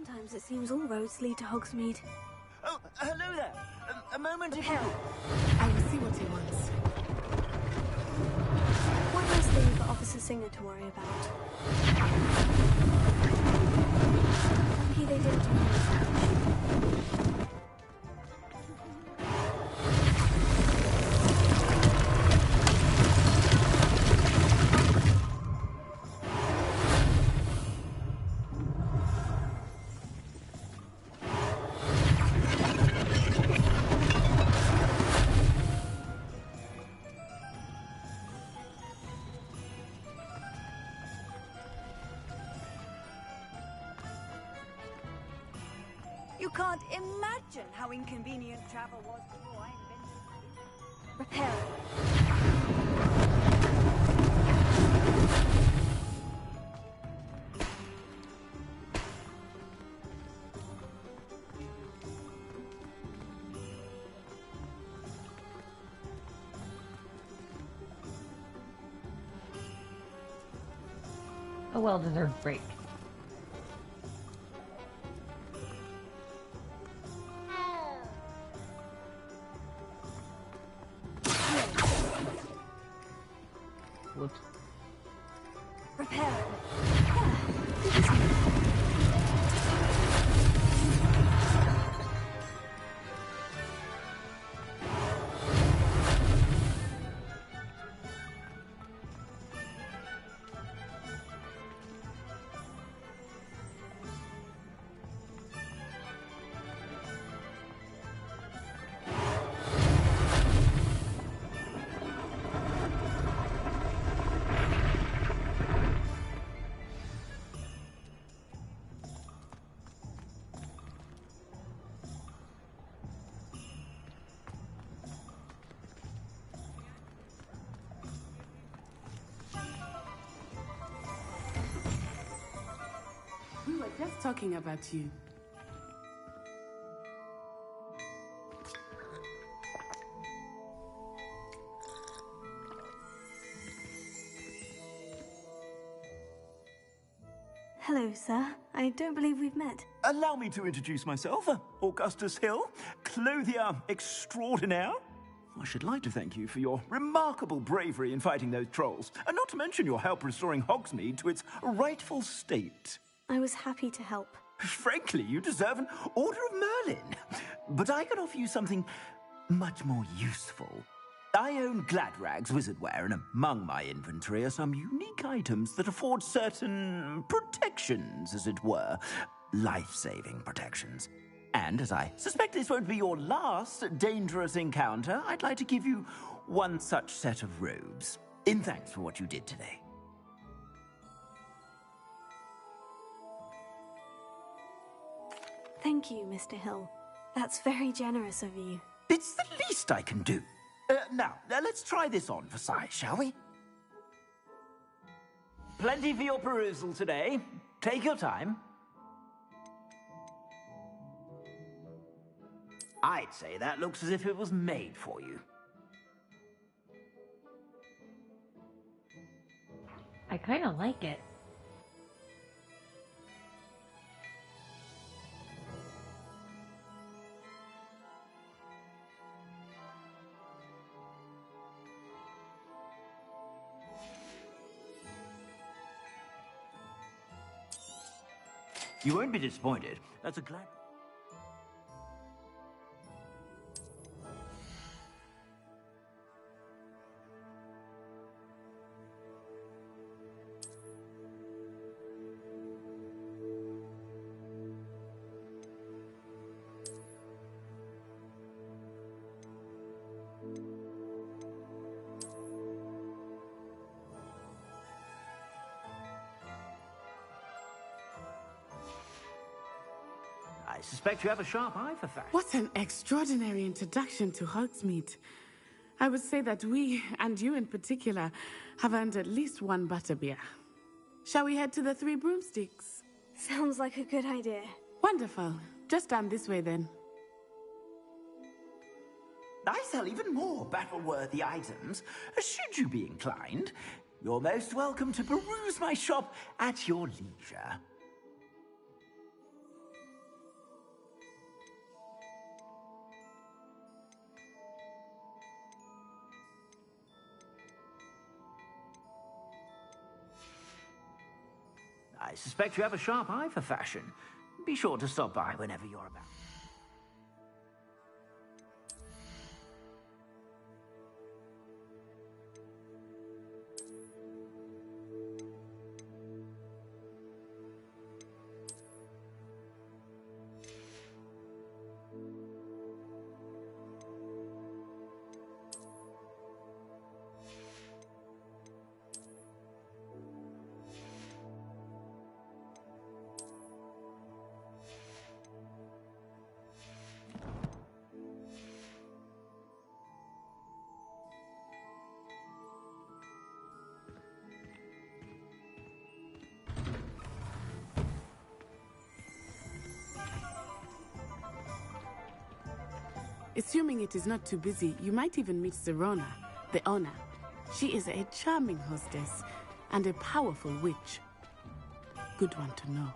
Sometimes it seems all roads lead to Hogsmeade. Oh, hello there. A moment if you... I will see what he wants. One less thing for Officer Singer to worry about. Lucky they didn't do anything. You can't imagine how inconvenient travel was before I invented it. Repair it. A well-deserved break. Whoops. Repair it. We were just talking about you. Hello, sir. I don't believe we've met. Allow me to introduce myself. Augustus Hill, clothier extraordinaire. I should like to thank you for your remarkable bravery in fighting those trolls, and not to mention your help restoring Hogsmeade to its rightful state. I was happy to help. Frankly, you deserve an Order of Merlin. But I can offer you something much more useful. I own Gladrag's wizardware, and among my inventory are some unique items that afford certain protections, as it were. Life-saving protections. And as I suspect this won't be your last dangerous encounter, I'd like to give you one such set of robes, in thanks for what you did today. Thank you, Mr. Hill. That's very generous of you. It's the least I can do. Now, let's try this on for size, shall we? Plenty for your perusal today. Take your time. I'd say that looks as if it was made for you. I kind of like it. You won't be disappointed. That's a glad... I suspect you have a sharp eye for facts. What an extraordinary introduction to Hogsmeade. I would say that we, and you in particular, have earned at least one butterbeer. Shall we head to the Three Broomsticks? Sounds like a good idea. Wonderful. Just down this way then. I sell even more battle-worthy items. Should you be inclined, you're most welcome to peruse my shop at your leisure. I suspect you have a sharp eye for fashion. Be sure to stop by whenever you're about. Assuming it is not too busy, you might even meet Serona, the owner. She is a charming hostess and a powerful witch. Good one to know.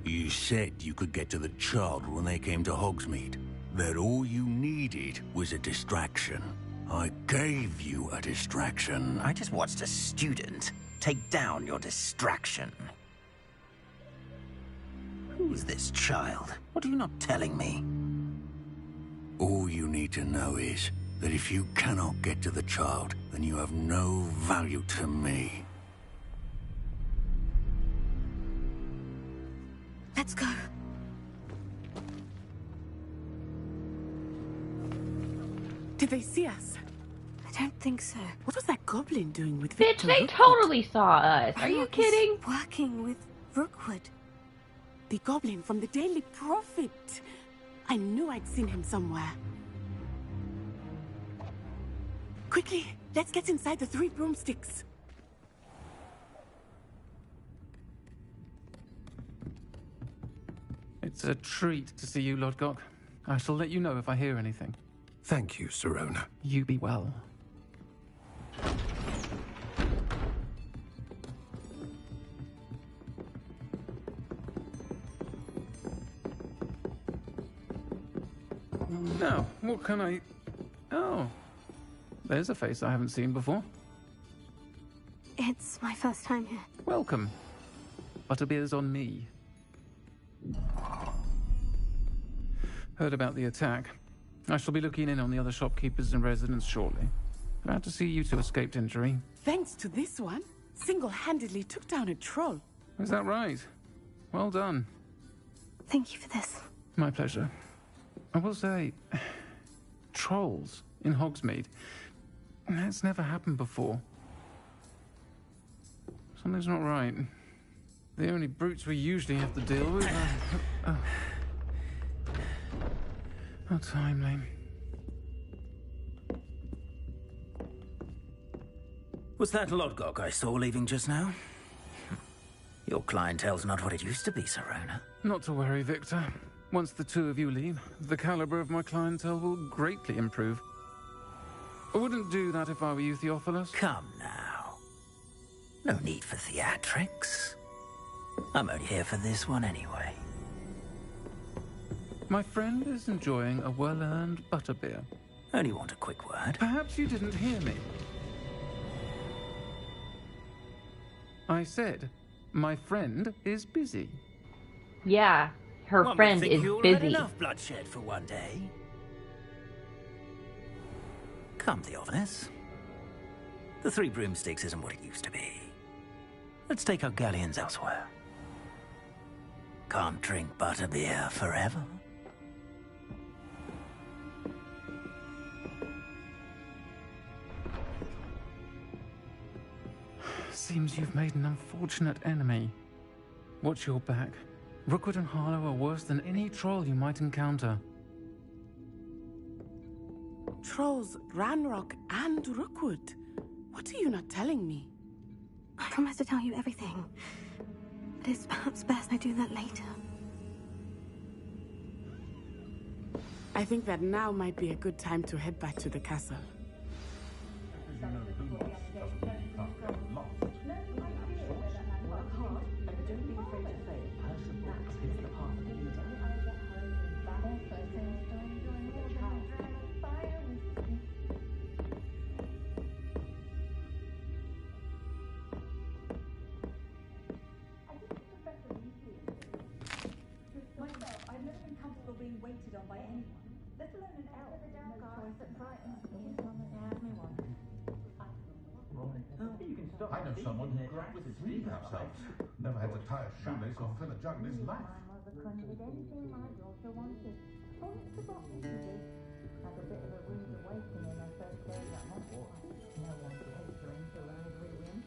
You said you could get to the child when they came to Hogsmeade. That all you needed was a distraction. I gave you a distraction. I just watched a student take down your distraction. Who's this child? What are you not telling me? All you need to know is that if you cannot get to the child, then you have no value to me. Let's go. Did they see us? I don't think so. What was that goblin doing with Bitch, Victor they Rookwood? totally saw us. Are you Warlock is kidding? working with Rookwood. The goblin from the Daily Prophet. I knew I'd seen him somewhere. Quickly, let's get inside the 3 broomsticks. It's a treat to see you, Lodgok. I shall let you know if I hear anything. Thank you, Serona. You be well. Now, what can I... Oh, there's a face I haven't seen before. It's my first time here. Welcome. Butterbeer's on me. Heard about the attack. I shall be looking in on the other shopkeepers and residents shortly. Glad to see you two escaped injury. Thanks to this one, single-handedly took down a troll. Is that right? Well done. Thank you for this. My pleasure. I will say, trolls in Hogsmeade. That's never happened before. Something's not right. The only brutes we usually have to deal with are... How timely. Was that Lodgok I saw leaving just now? Your clientele's not what it used to be, Serona. Not to worry, Victor. Once the two of you leave, the caliber of my clientele will greatly improve. I wouldn't do that if I were you, Theophilus. Come now. No need for theatrics. I'm only here for this one anyway. My friend is enjoying a well-earned butterbeer. Only want a quick word. Perhaps you didn't hear me. I said, my friend is busy. Yeah, her One would friend think is you all had busy. enough bloodshed for one day. Come, Theophilus. The 3 broomsticks isn't what it used to be. Let's take our galleons elsewhere. Can't drink butterbeer forever. Seems you've made an unfortunate enemy. Watch your back. Rookwood and Harlow are worse than any troll you might encounter. Trolls, Ranrock, and Rookwood. What are you not telling me? I promise to tell you everything. But it's perhaps best I do that later. I think that now might be a good time to head back to the castle. Myself, I've never been comfortable being waited on by anyone, let alone an elf with no choice that frightens me as long as you have me one. I know someone who grabbed 3 house elves. Never had to tie a shoelace or fill a jug in his life. My mother couldn't did anything my daughter wanted. All it's forgotten to do. Had a bit of a rude awakening her first day at Hogwarts. No one takes her into her every whim.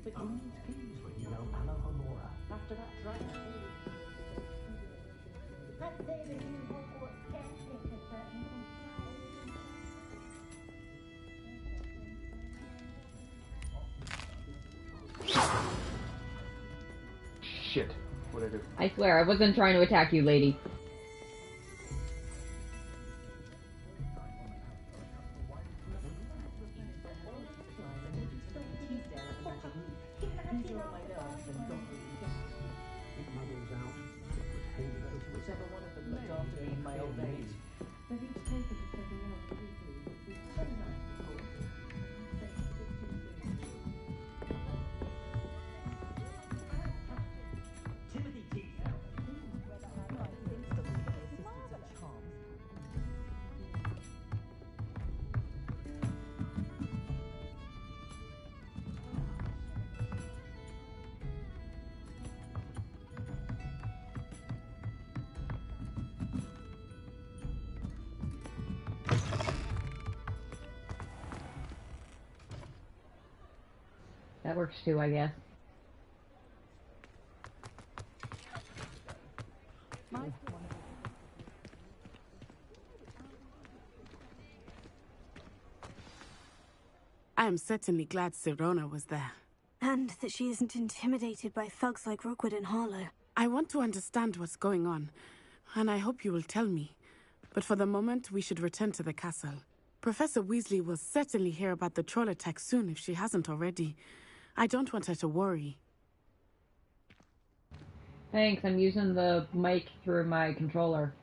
But who needs keys when you know Alohomora? After that dragon. Let's say the new Hogwarts caretaker certainly thinks Shit. What'd I do? I swear, I wasn't trying to attack you, lady. Whichever one of them looked after me in my old age. Timothy Teasdale. That works too, I guess. I am certainly glad Sirona was there. And that she isn't intimidated by thugs like Rookwood and Harlow. I want to understand what's going on, and I hope you will tell me. But for the moment, we should return to the castle. Professor Weasley will certainly hear about the troll attack soon if she hasn't already. I don't want her to worry. Thanks, I'm using the mic through my controller.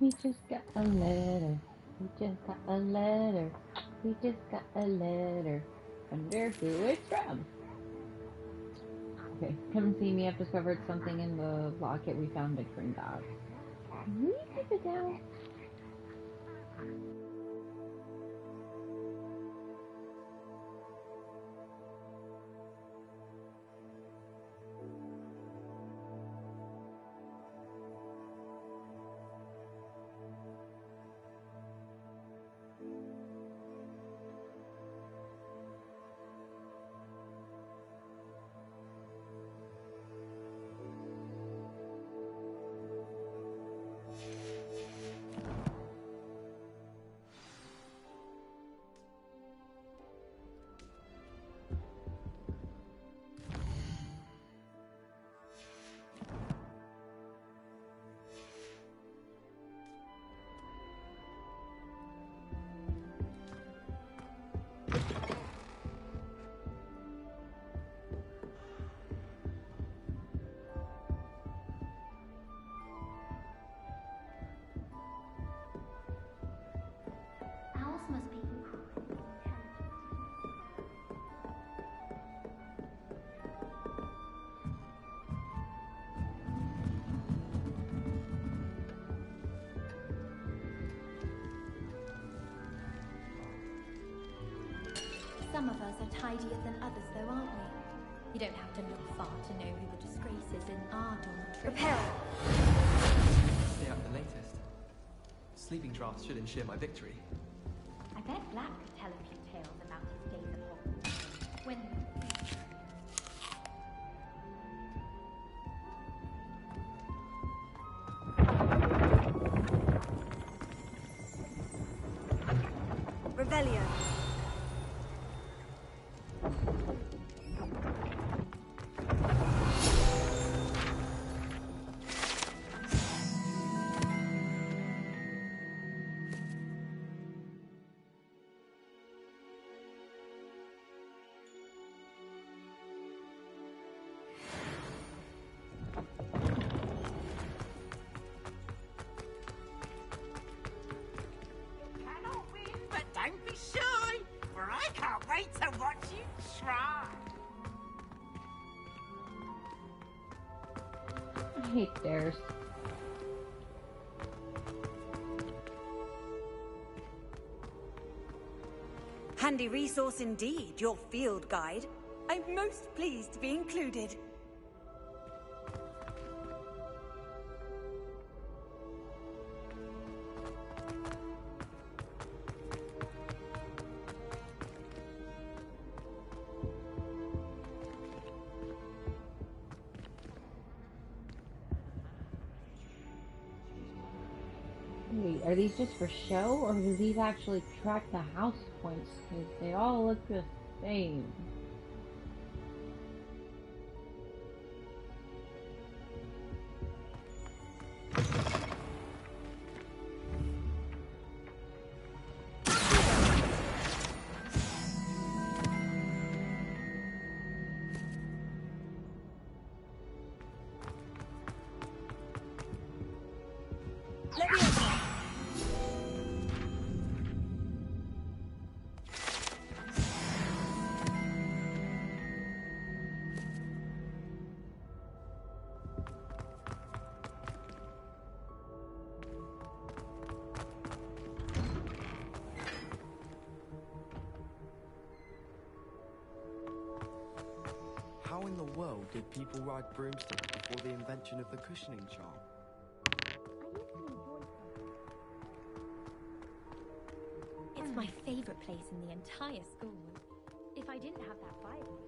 We just got a letter. We just got a letter. We just got a letter. Wonder who it's from. Okay, come see me. I've discovered something in the locket we found at Gringotts. Can we keep it down? Owls must be Some of us are tidier than others, though, aren't we? You don't have to look far to know who the disgrace is in our dormitory. Prepare! Stay up the latest. Sleeping drafts should ensure my victory. I bet Black could tell a few tales about his days at Hogwarts. When... Don't be shy, for I can't wait to watch you try. I hate stairs. Handy resource indeed, your field guide. I'm most pleased to be included. Wait, are these just for show, or do these actually track the house points? Because they all look the same. Let me in. How in the world did people ride broomsticks before the invention of the cushioning charm? It's my favorite place in the entire school. If I didn't have that Bible...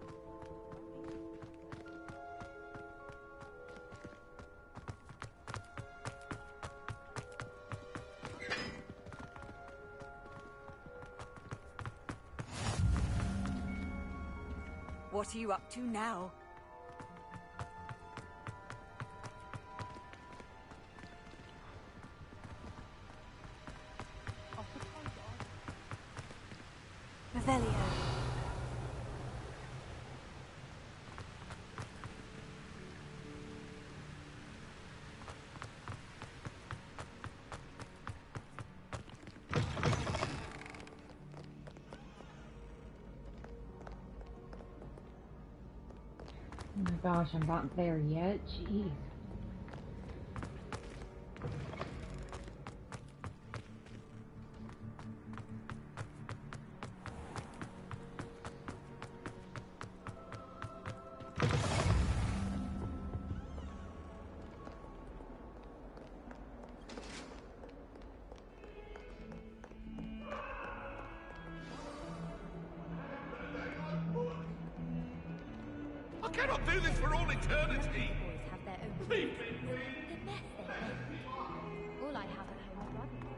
What are you up to now? Revelio. Oh my gosh, I'm not there yet. Jeez. I cannot do this for all eternity! Boys have their own Speak! The mess they make. All I have at home is rubbish.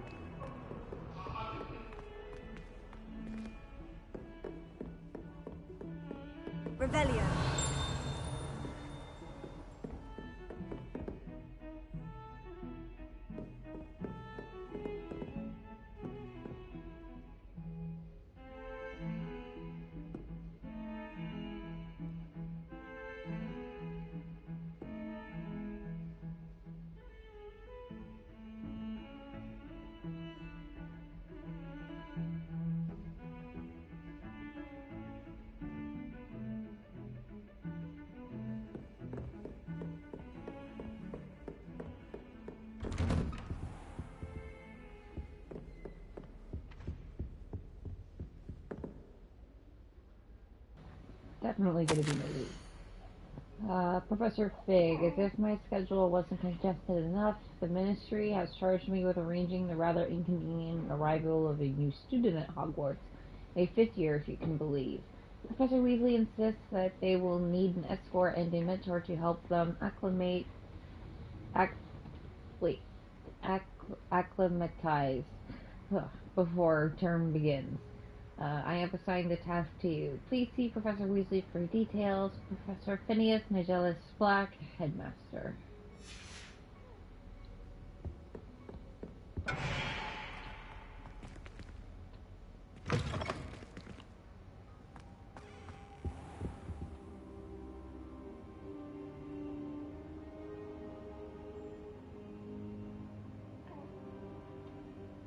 Revelio. Definitely gonna be late. Professor Fig, as if my schedule wasn't congested enough, the Ministry has charged me with arranging the rather inconvenient arrival of a new student at Hogwarts, a fifth year if you can believe. Professor Weasley insists that they will need an escort and a mentor to help them acclimatize before term begins. I have assigned the task to you. Please see Professor Weasley for details. Professor Phineas Nigellus Black, Headmaster.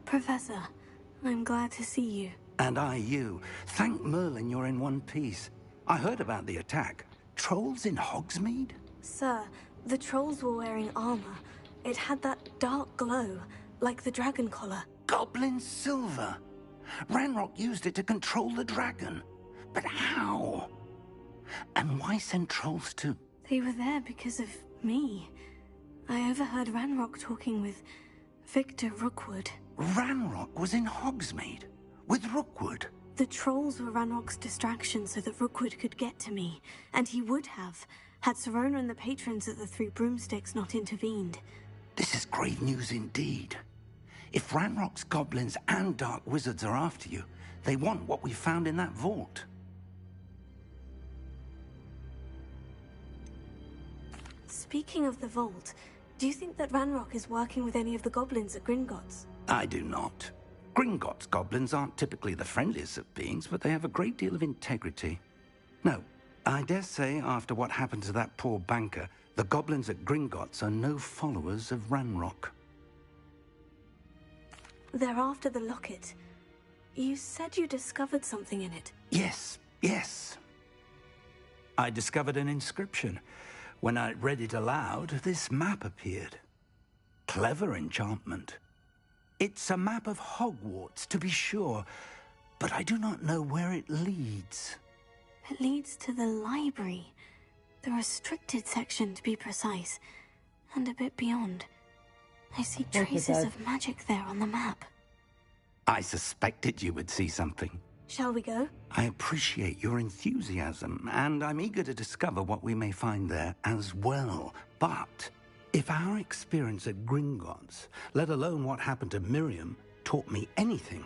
Professor, I'm glad to see you. And I you. Thank Merlin you're in one piece. I heard about the attack. Trolls in Hogsmeade? Sir, the trolls were wearing armor. It had that dark glow, like the dragon collar. Goblin silver! Ranrock used it to control the dragon. But how? And why send trolls too? They were there because of me. I overheard Ranrock talking with Victor Rookwood. Ranrock was in Hogsmeade? With Rookwood? The trolls were Ranrock's distraction so that Rookwood could get to me. And he would have, had Sirona and the patrons at the Three Broomsticks not intervened. This is grave news indeed. If Ranrock's goblins and dark wizards are after you, they want what we found in that vault. Speaking of the vault, do you think that Ranrock is working with any of the goblins at Gringotts? I do not. Gringotts goblins aren't typically the friendliest of beings, but they have a great deal of integrity. No, I dare say after what happened to that poor banker, the goblins at Gringotts are no followers of Ranrock. They're after the locket. You said you discovered something in it. Yes. I discovered an inscription. When I read it aloud, this map appeared. Clever enchantment. It's a map of Hogwarts, to be sure, but I do not know where it leads. It leads to the library. The restricted section, to be precise. And a bit beyond. I see traces of magic there on the map. I suspected you would see something. Shall we go? I appreciate your enthusiasm, and I'm eager to discover what we may find there as well. But if our experience at Gringotts, let alone what happened to Miriam, taught me anything,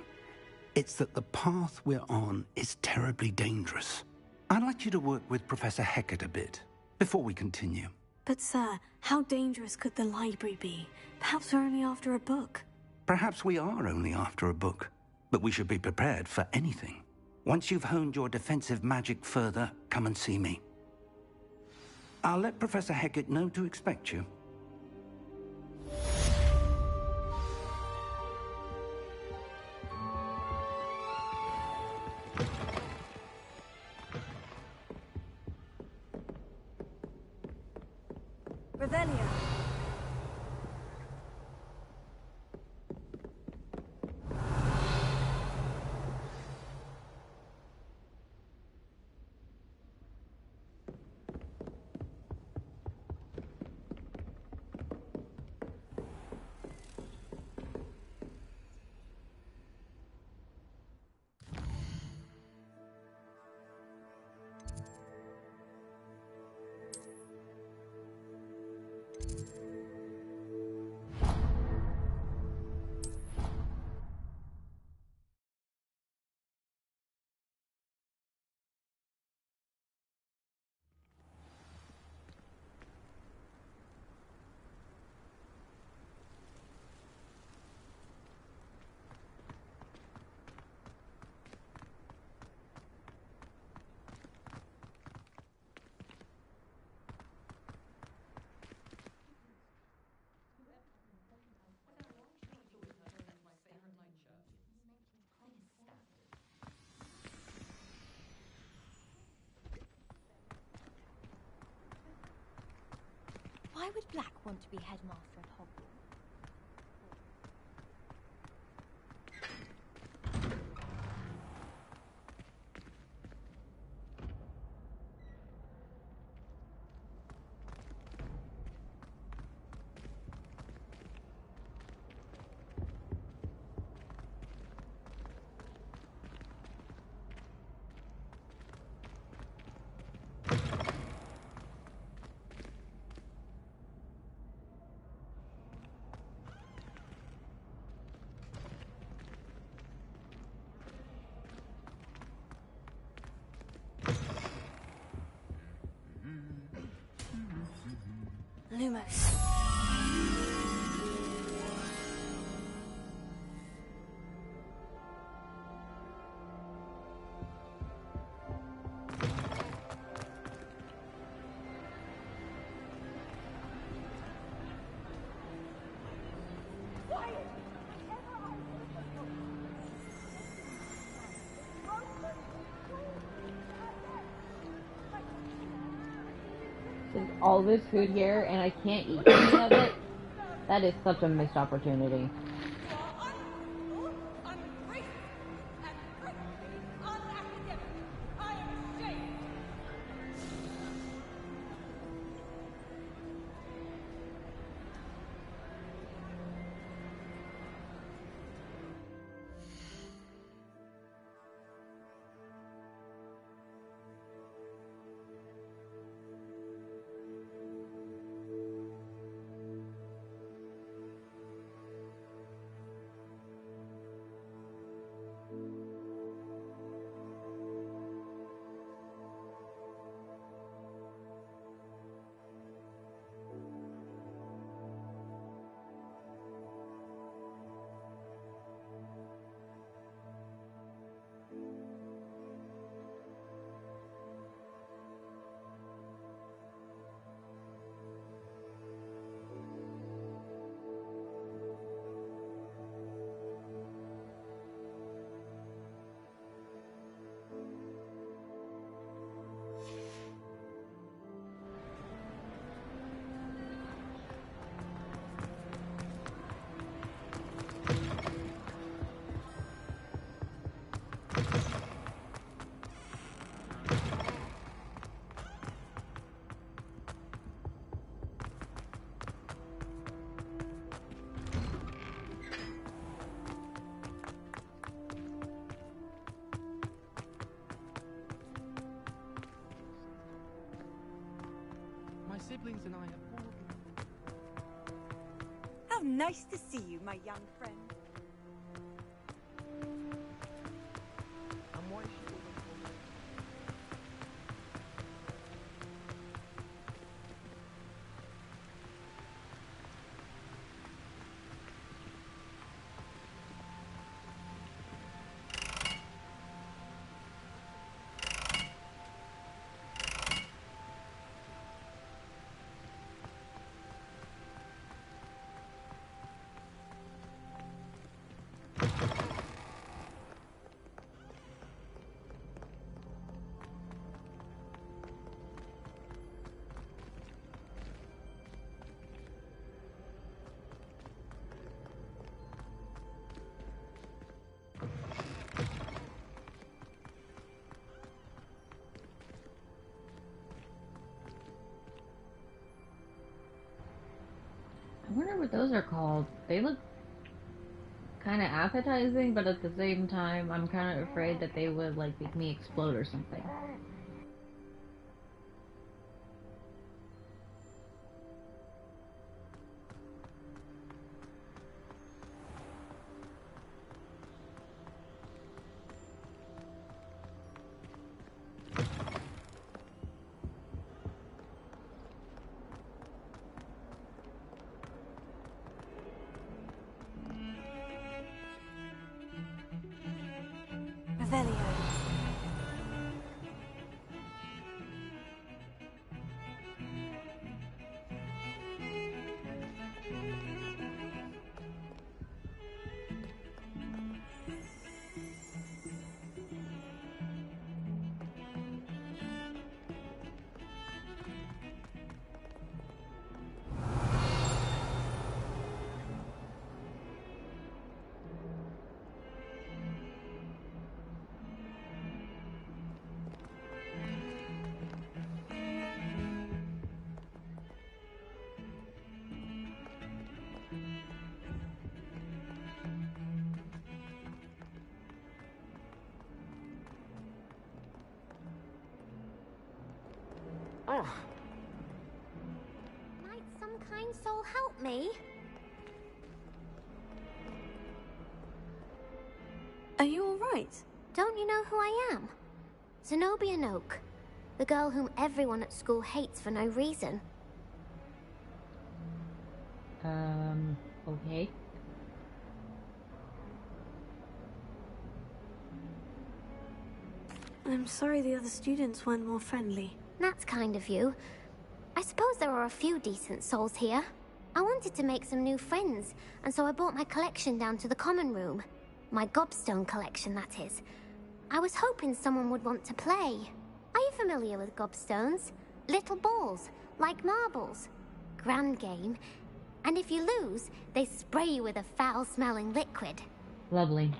it's that the path we're on is terribly dangerous. I'd like you to work with Professor Hecat a bit before we continue. But sir, how dangerous could the library be? Perhaps we're only after a book. Perhaps we are only after a book, but we should be prepared for anything. Once you've honed your defensive magic further, come and see me. I'll let Professor Hecat know to expect you. Revelio. Why would Black want to be headmaster of Hogwarts? Lumos. There's all this food here and I can't eat any of it. That is such a missed opportunity. Siblings and I are How nice to see you, my young friend. And why is she always calling? I wonder what those are called. They look kind of appetizing, but at the same time, I'm kind of afraid that they would, like, make me explode or something. Revelio. Oh. Might some kind soul help me? Are you all right? Don't you know who I am? Zenobia Noak, the girl whom everyone at school hates for no reason. Okay. I'm sorry the other students weren't more friendly. That's kind of you. I suppose there are a few decent souls here. I wanted to make some new friends, and so I brought my collection down to the common room. My gobstone collection, that is. I was hoping someone would want to play. Are you familiar with gobstones? Little balls, like marbles. Grand game. And if you lose, they spray you with a foul-smelling liquid. Lovely.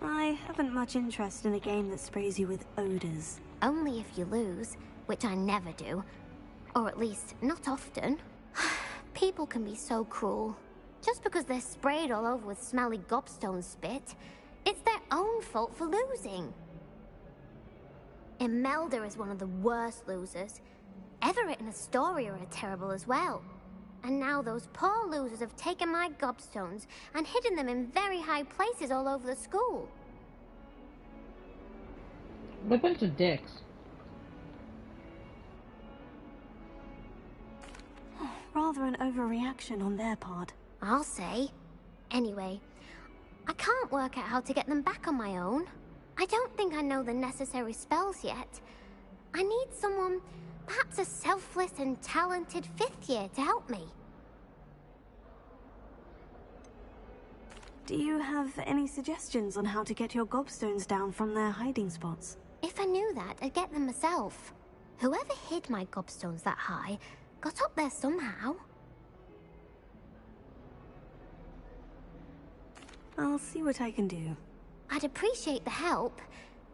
I haven't much interest in a game that sprays you with odors. Only if you lose, which I never do. Or at least, not often. People can be so cruel. Just because they're sprayed all over with smelly gobstone spit, it's their own fault for losing. Imelda is one of the worst losers. Everett and Astoria are terrible as well. And now those poor losers have taken my gobstones and hidden them in very high places all over the school. They're a bunch of dicks. Rather an overreaction on their part. I'll say. Anyway, I can't work out how to get them back on my own. I don't think I know the necessary spells yet. I need someone, perhaps a selfless and talented 5th year to help me. Do you have any suggestions on how to get your gobstones down from their hiding spots? If I knew that, I'd get them myself. Whoever hid my gobstones that high got up there somehow. I'll see what I can do. I'd appreciate the help.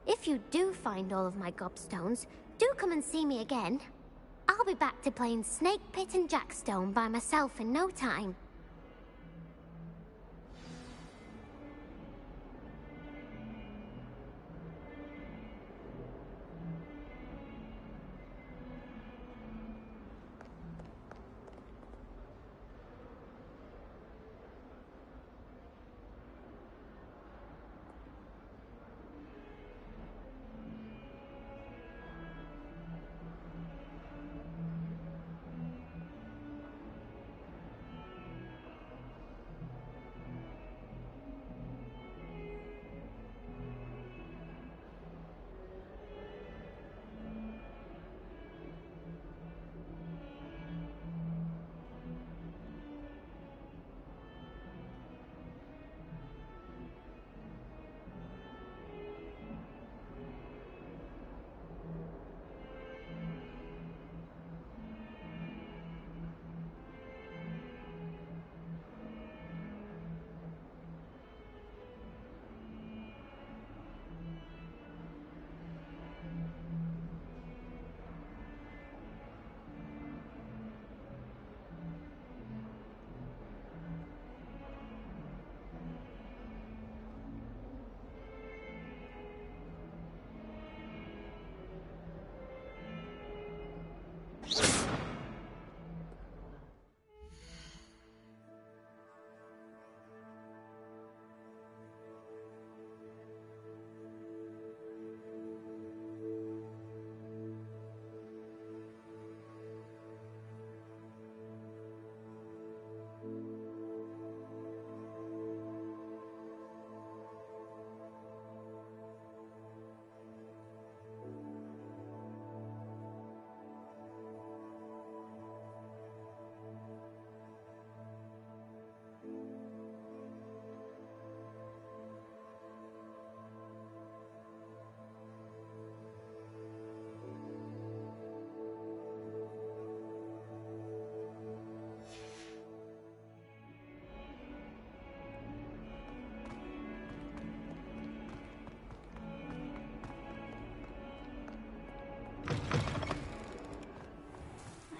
If you do find all of my gobstones, do come and see me again. I'll be back to playing Snake Pit and Jackstone by myself in no time.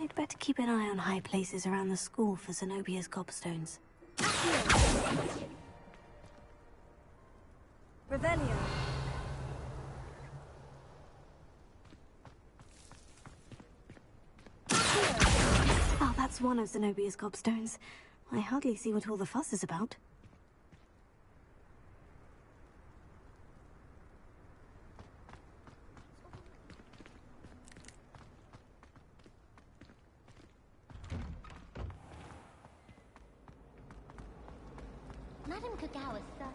I'd better keep an eye on high places around the school for Zenobia's gobstones. Revelio. Oh, that's one of Zenobia's gobstones. I hardly see what all the fuss is about. Madame Kagawa's stuff.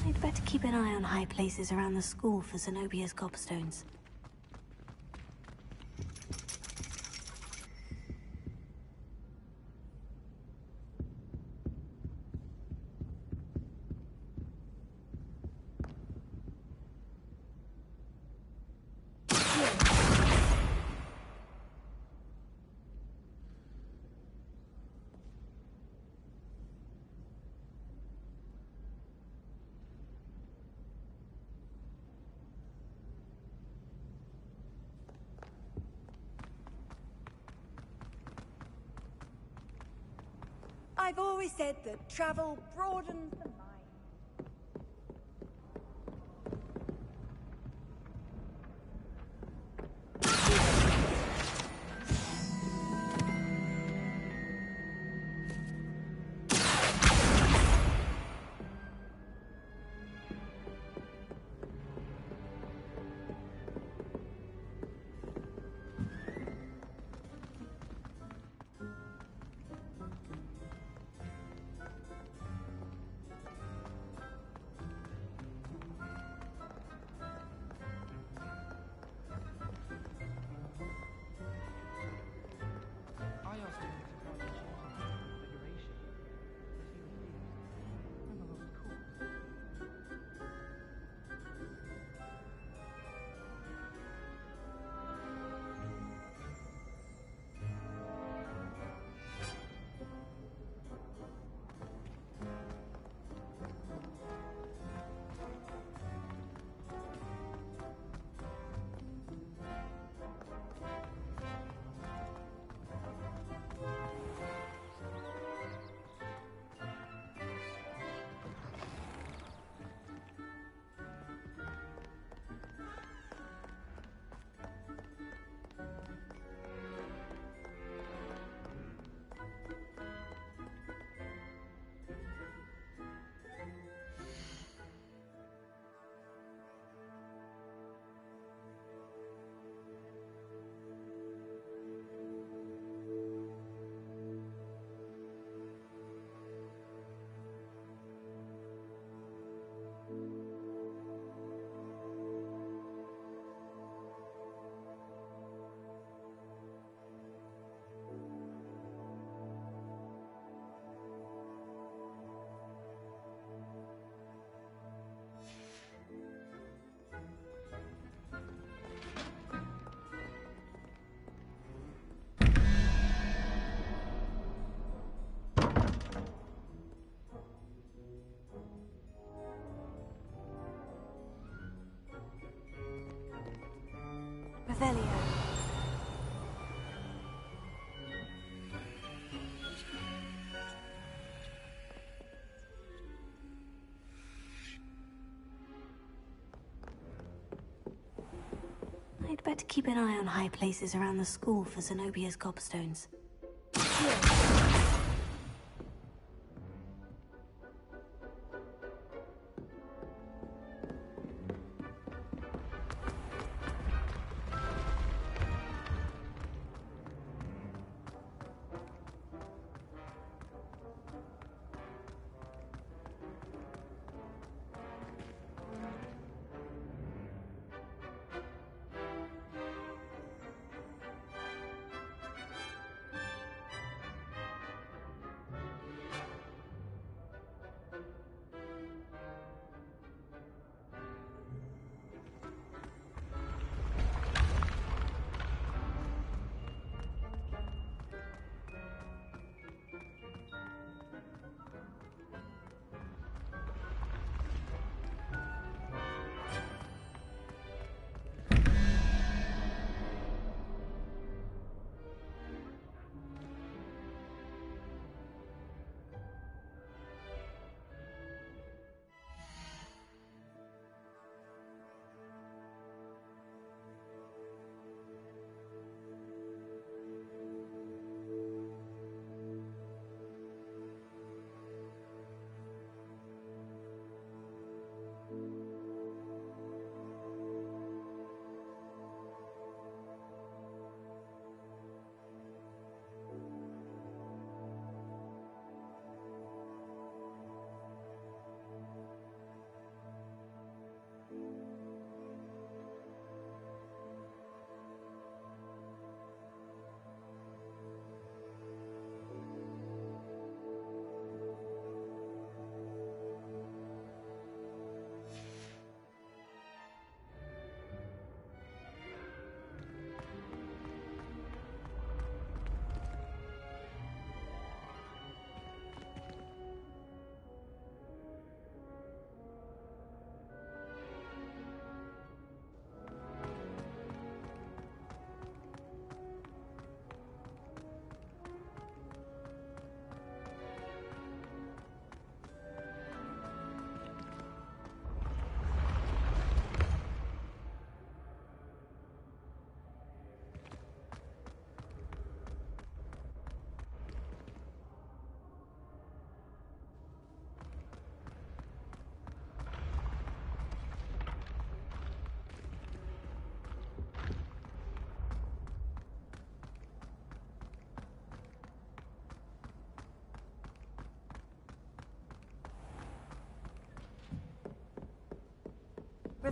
I'd better keep an eye on high places around the school for Zenobia's gobstones. I've always said that travel broadens the mind. Revelio. I'd better keep an eye on high places around the school for Zenobia's gobstones.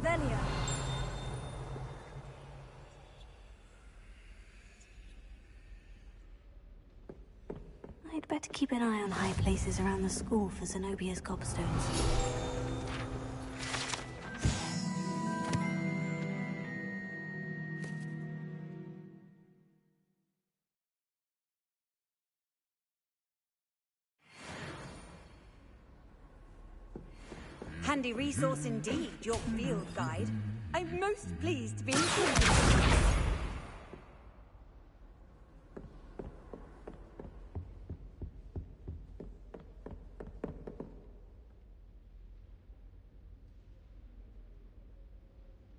Revelia. I'd better keep an eye on high places around the school for Zenobia's gobstones. Handy resource indeed, your field guide. I'm most pleased to be included.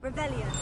Revelia.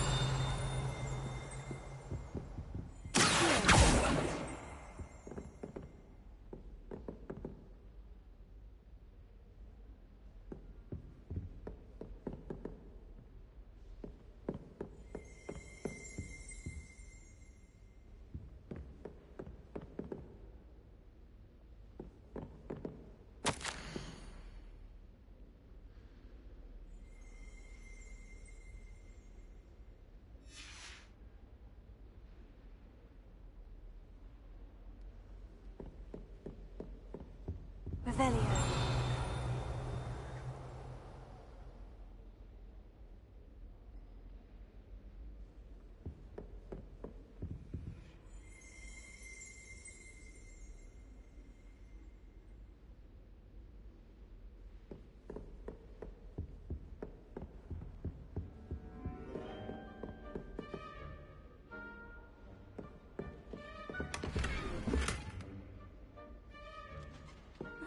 Revelia.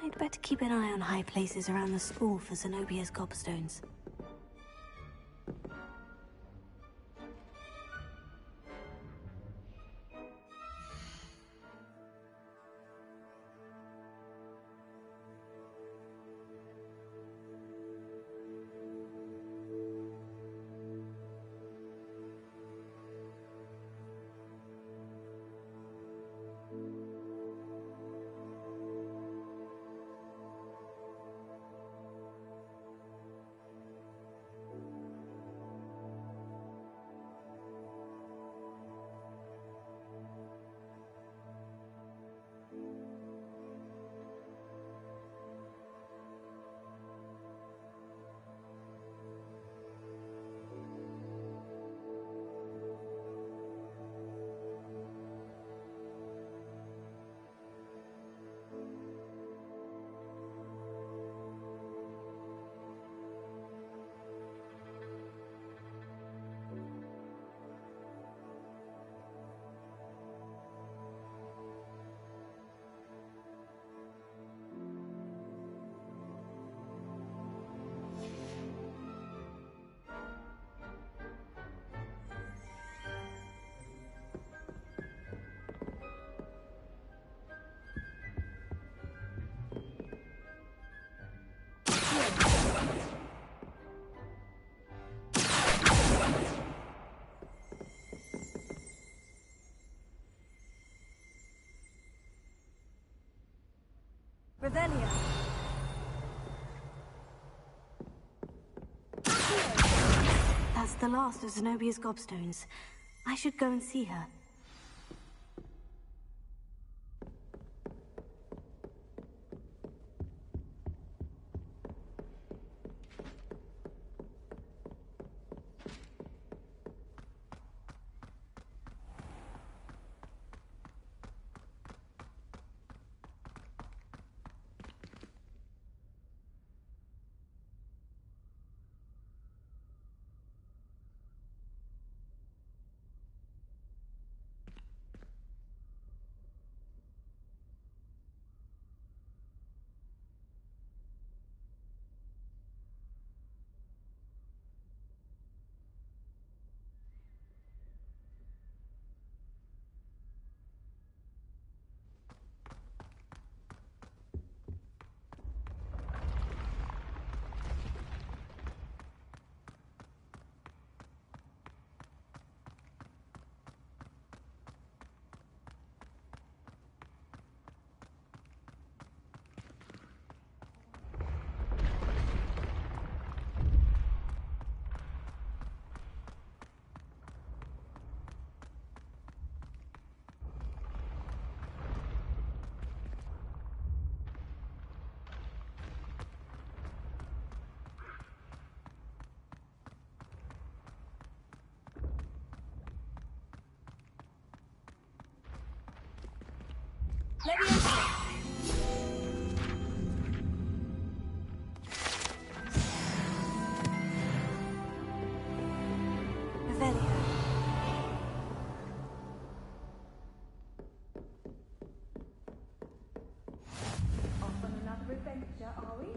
I'd better keep an eye on high places around the school for Zenobia's gobstones. Revelia. That's the last of Zenobia's gobstones. I should go and see her. Leviosa! Revelio. Off on another adventure, are we?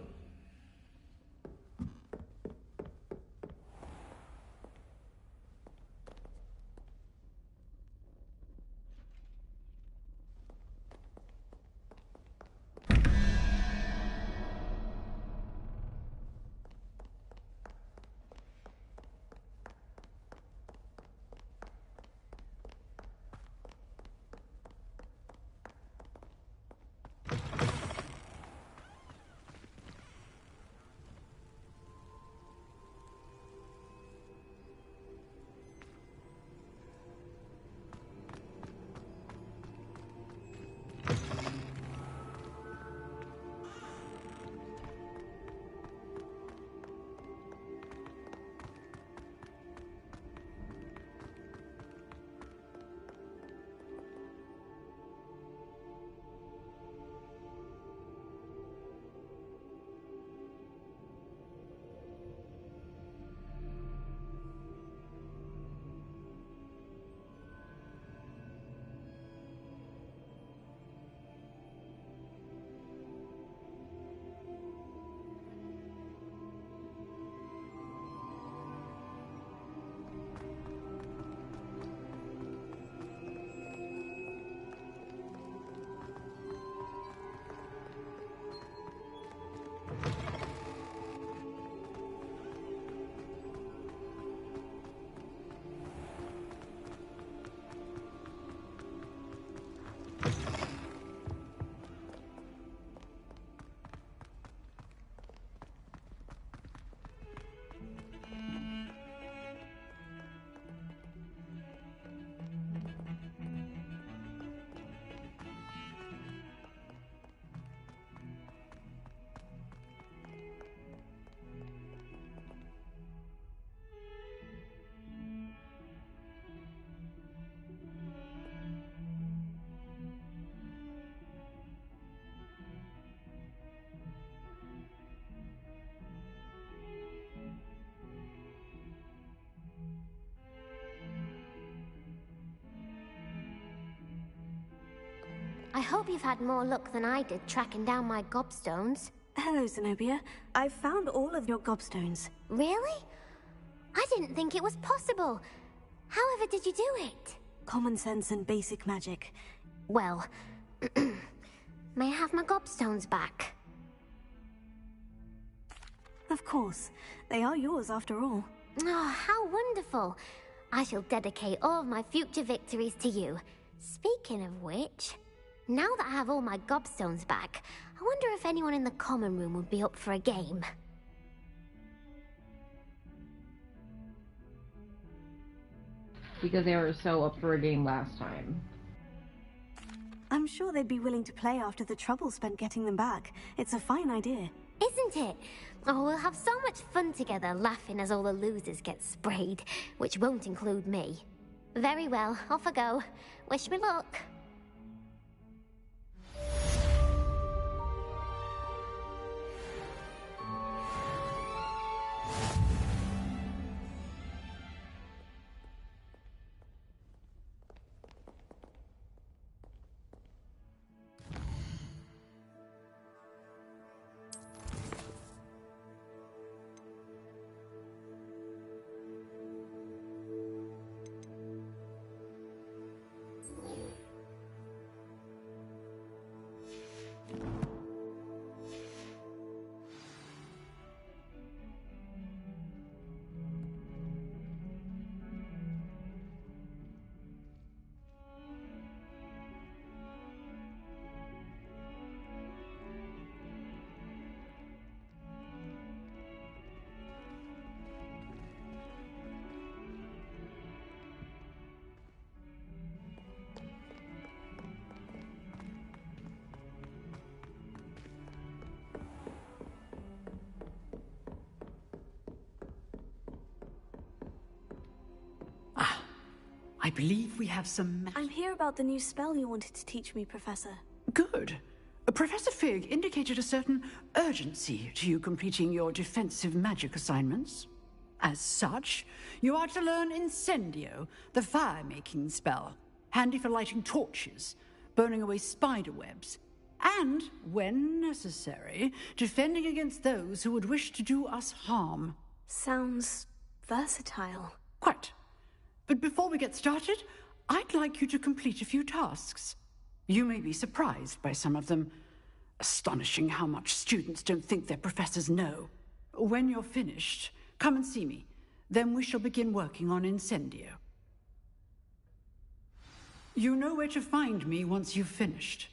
I hope you've had more luck than I did tracking down my gobstones. Hello, Zenobia. I've found all of your gobstones. Really? I didn't think it was possible. However did you do it? Common sense and basic magic. Well, may I have my gobstones back? Of course. They are yours after all. Oh, how wonderful. I shall dedicate all of my future victories to you. Speaking of which, now that I have all my gobstones back, I wonder if anyone in the common room would be up for a game. Because they were so up for a game last time. I'm sure they'd be willing to play after the trouble spent getting them back. It's a fine idea. Isn't it? Oh, we'll have so much fun together, laughing as all the losers get sprayed, which won't include me. Very well, off I go. Wish me luck. I believe we have some... I'm here about the new spell you wanted to teach me, Professor. Good. Professor Fig indicated a certain urgency to you completing your defensive magic assignments. As such, you are to learn Incendio, the fire-making spell, handy for lighting torches, burning away spider webs, and, when necessary, defending against those who would wish to do us harm. Sounds versatile. Quite. But before we get started, I'd like you to complete a few tasks. You may be surprised by some of them. Astonishing how much students don't think their professors know. When you're finished, come and see me. Then we shall begin working on Incendio. You know where to find me once you've finished.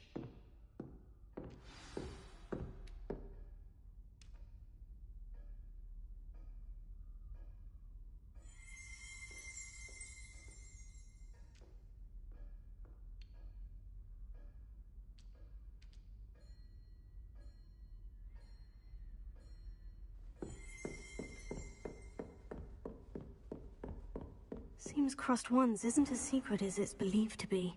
Seems Crossed Wands isn't as secret as it's believed to be.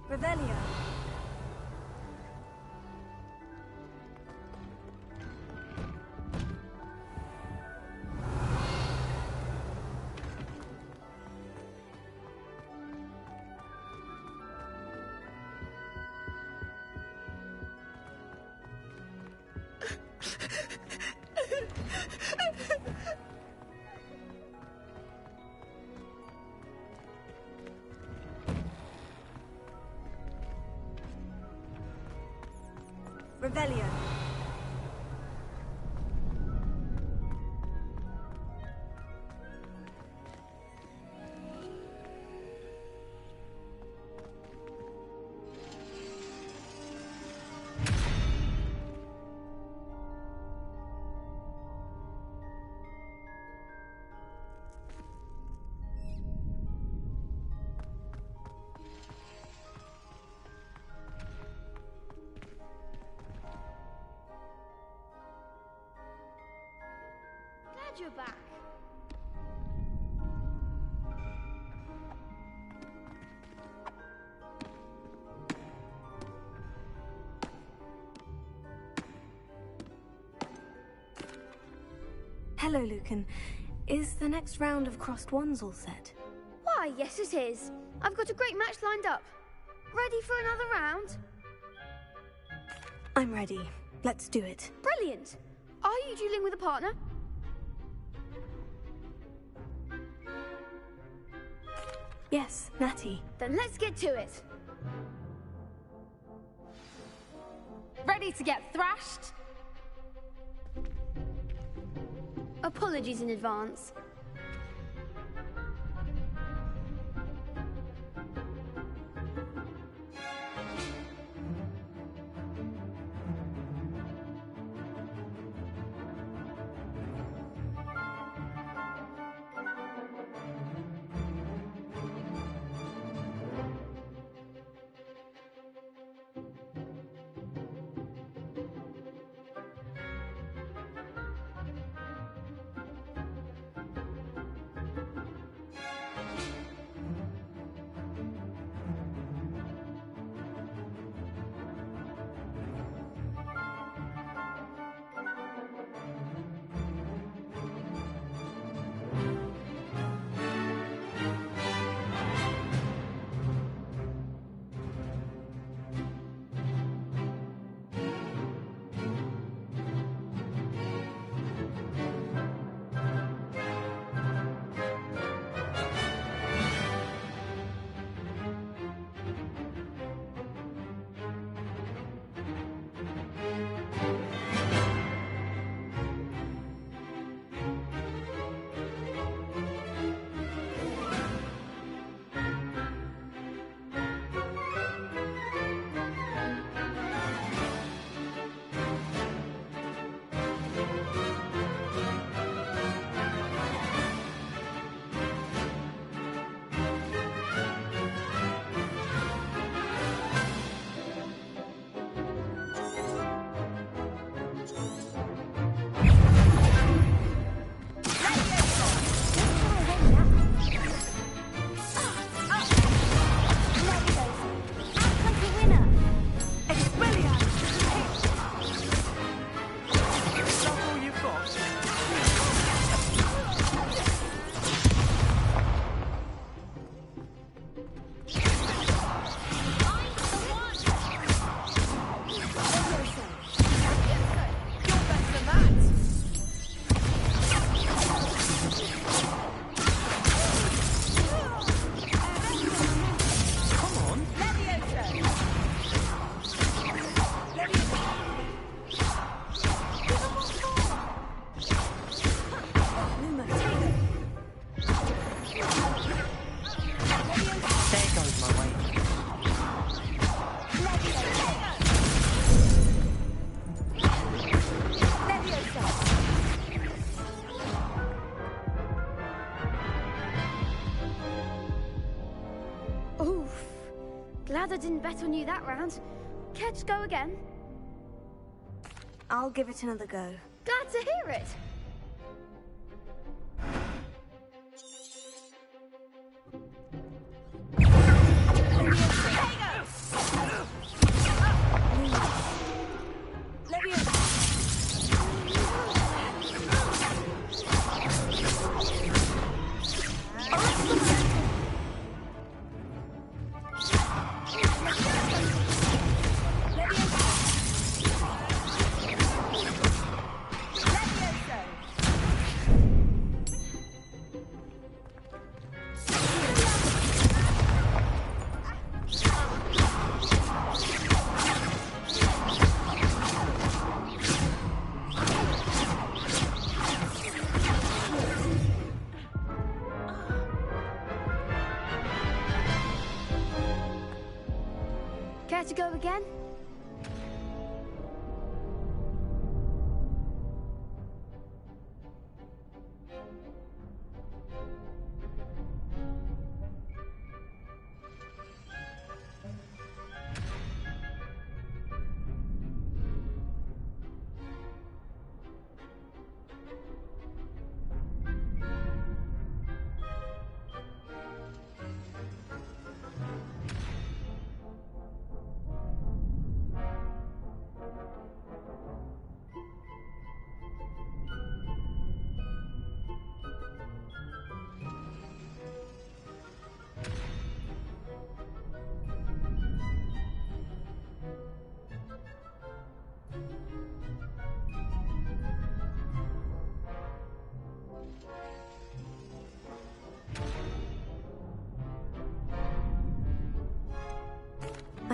Revelio. Revelio. You're back. Hello, Lucan. Is the next round of Crossed Wands all set? Why, yes it is. I've got a great match lined up. Ready for another round? I'm ready. Let's do it. Brilliant. Are you dueling with a partner? Yes, Natty. Then let's get to it. Ready to get thrashed? Apologies in advance. Glad I didn't bet on you that round. Care to go again? I'll give it another go. Glad to hear it. Care to go again?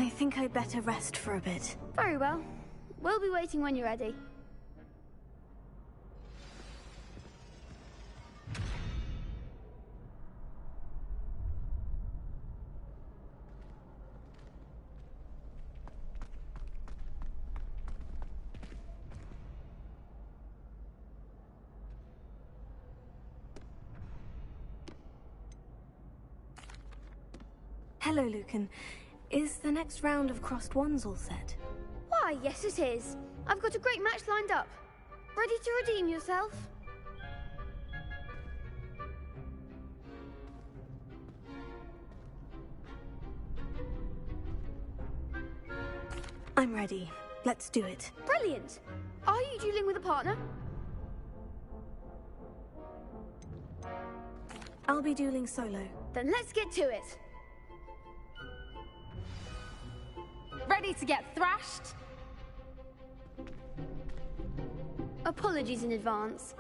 I think I'd better rest for a bit. Very well. We'll be waiting when you're ready. Hello, Lucan. Is the next round of crossed wands all set? Why, yes it is. I've got a great match lined up. Ready to redeem yourself? I'm ready. Let's do it. Brilliant! Are you dueling with a partner? I'll be dueling solo. Then let's get to it. Ready to get thrashed? Apologies in advance.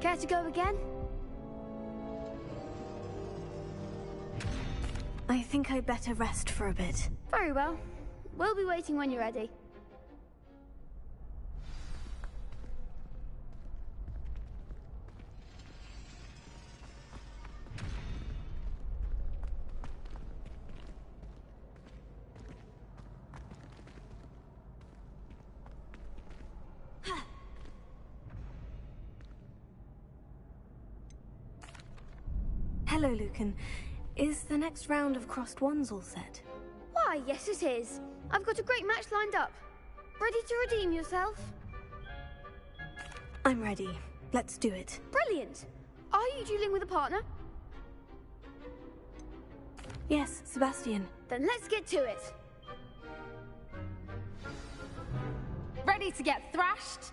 Care to go again? I think I'd better rest for a bit. Very well. We'll be waiting when you're ready. Hello, Lucan. Is the next round of crossed wands all set? Why, yes it is. I've got a great match lined up. Ready to redeem yourself? I'm ready. Let's do it. Brilliant! Are you dueling with a partner? Yes, Sebastian. Then let's get to it. Ready to get thrashed?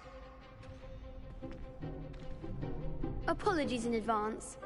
Apologies in advance.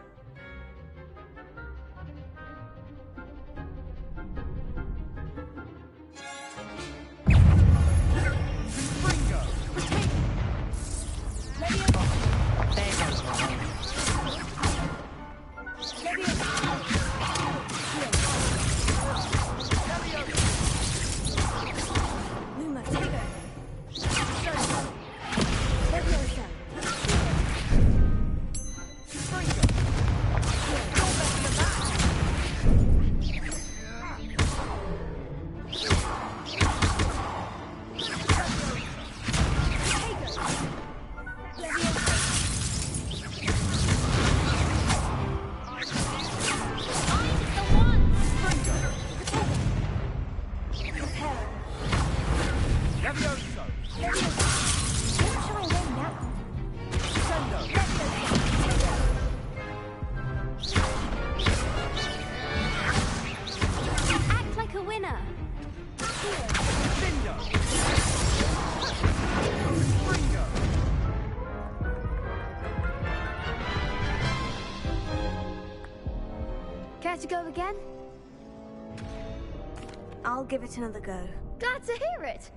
Care to go again? I'll give it another go. Glad to hear it.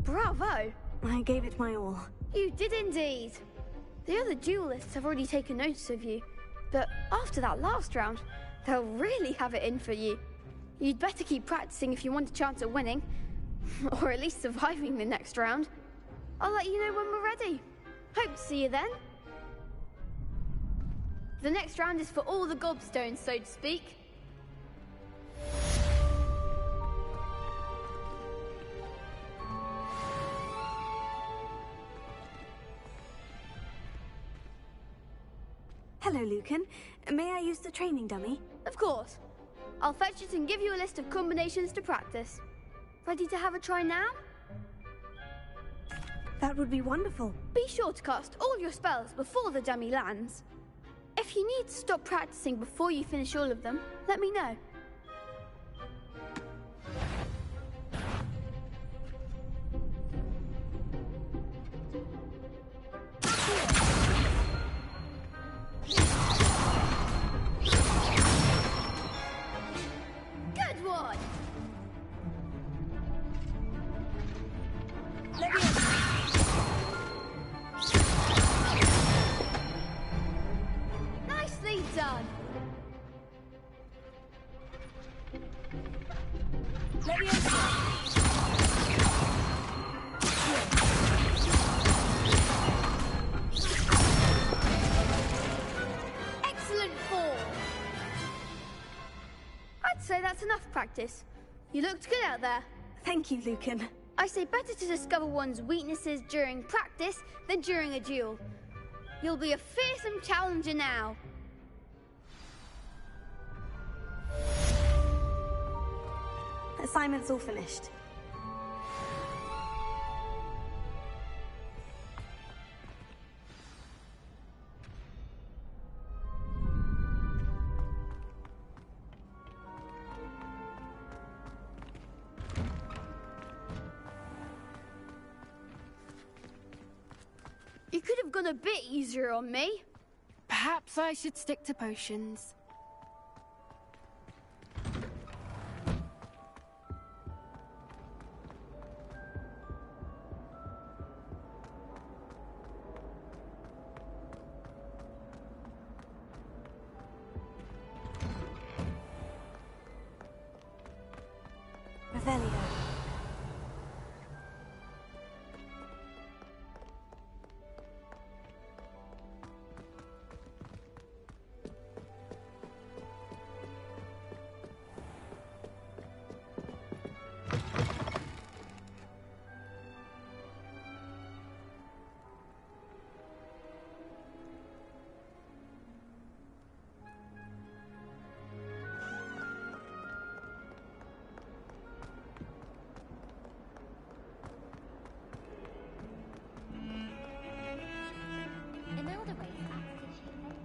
Bravo! I gave it my all. You did indeed. The other duelists have already taken notice of you, but after that last round, they'll really have it in for you. You'd better keep practicing if you want a chance at winning, or at least surviving the next round. I'll let you know when we're ready. Hope to see you then. The next round is for all the gobstones, so to speak. Hello, Lucan. May I use the training dummy? Of course. I'll fetch it and give you a list of combinations to practice. Ready to have a try now? That would be wonderful. Be sure to cast all your spells before the dummy lands. If you need to stop practicing before you finish all of them, let me know. practice. You looked good out there. Thank you, Lucan. I say better to discover one's weaknesses during practice than during a duel. You'll be a fearsome challenger now. Assignment's all finished. You could have gone a bit easier on me. Perhaps I should stick to potions. Revelio. In elder ways, acts as she said.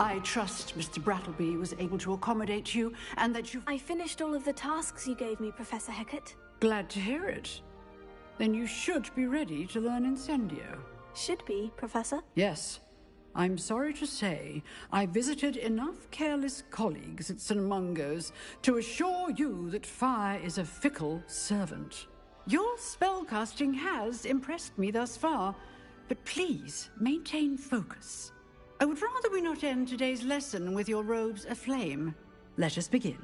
I trust Mr. Brattleby was able to accommodate you, and that you... I finished all of the tasks you gave me, Professor Hecat. Glad to hear it. Then you should be ready to learn Incendio. Should be, Professor. Yes. I'm sorry to say, I visited enough careless colleagues at St. Mungo's to assure you that fire is a fickle servant. Your spellcasting has impressed me thus far, but please maintain focus. I would rather we not end today's lesson with your robes aflame. Let us begin.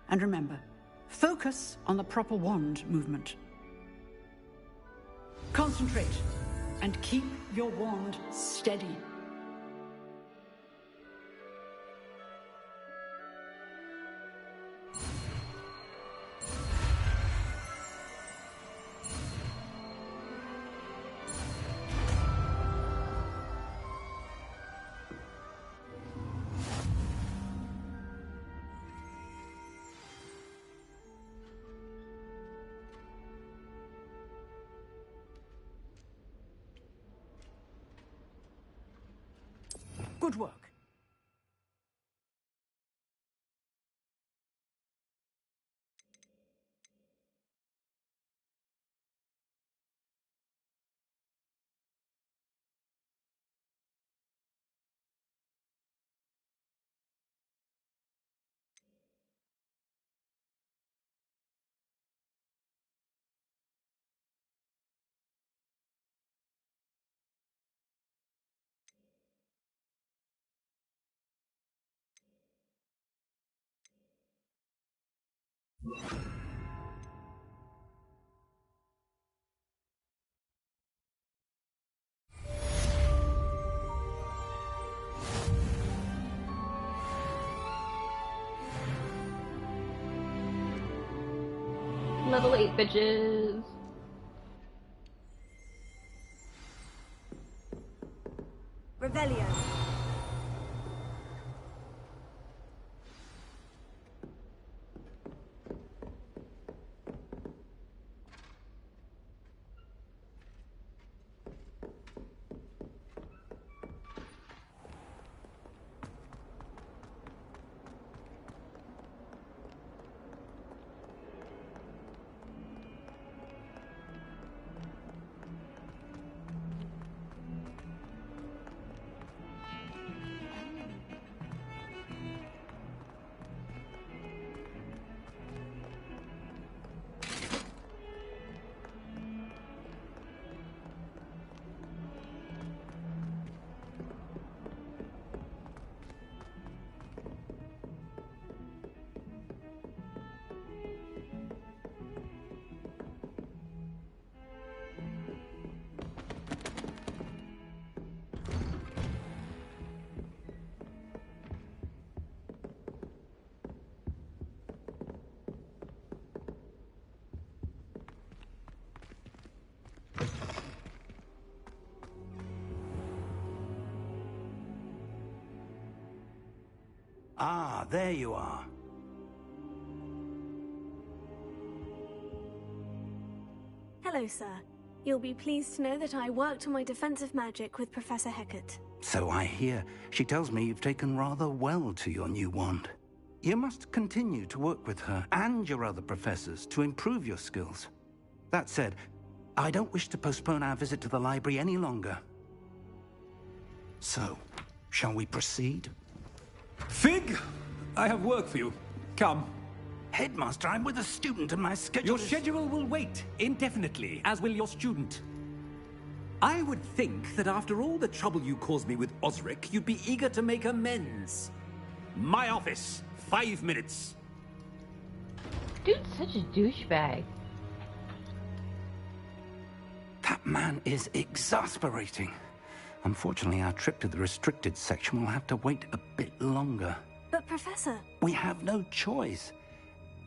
And remember, focus on the proper wand movement. Concentrate, and keep your wand steady. Good work. Level 8 bitches. Revelio. Ah, there you are. Hello, sir. You'll be pleased to know that I worked on my defensive magic with Professor Hecat. So I hear. She tells me you've taken rather well to your new wand. You must continue to work with her and your other professors to improve your skills. That said, I don't wish to postpone our visit to the library any longer. So, shall we proceed? Fig! I have work for you. Come. Headmaster, I'm with a student and my schedule Your schedule will wait indefinitely, as will your student. I would think that after all the trouble you caused me with Osric, you'd be eager to make amends. My office. 5 minutes. Dude's such a douchebag. That man is exasperating. Unfortunately, our trip to the restricted section will have to wait a bit longer. But, Professor... We have no choice.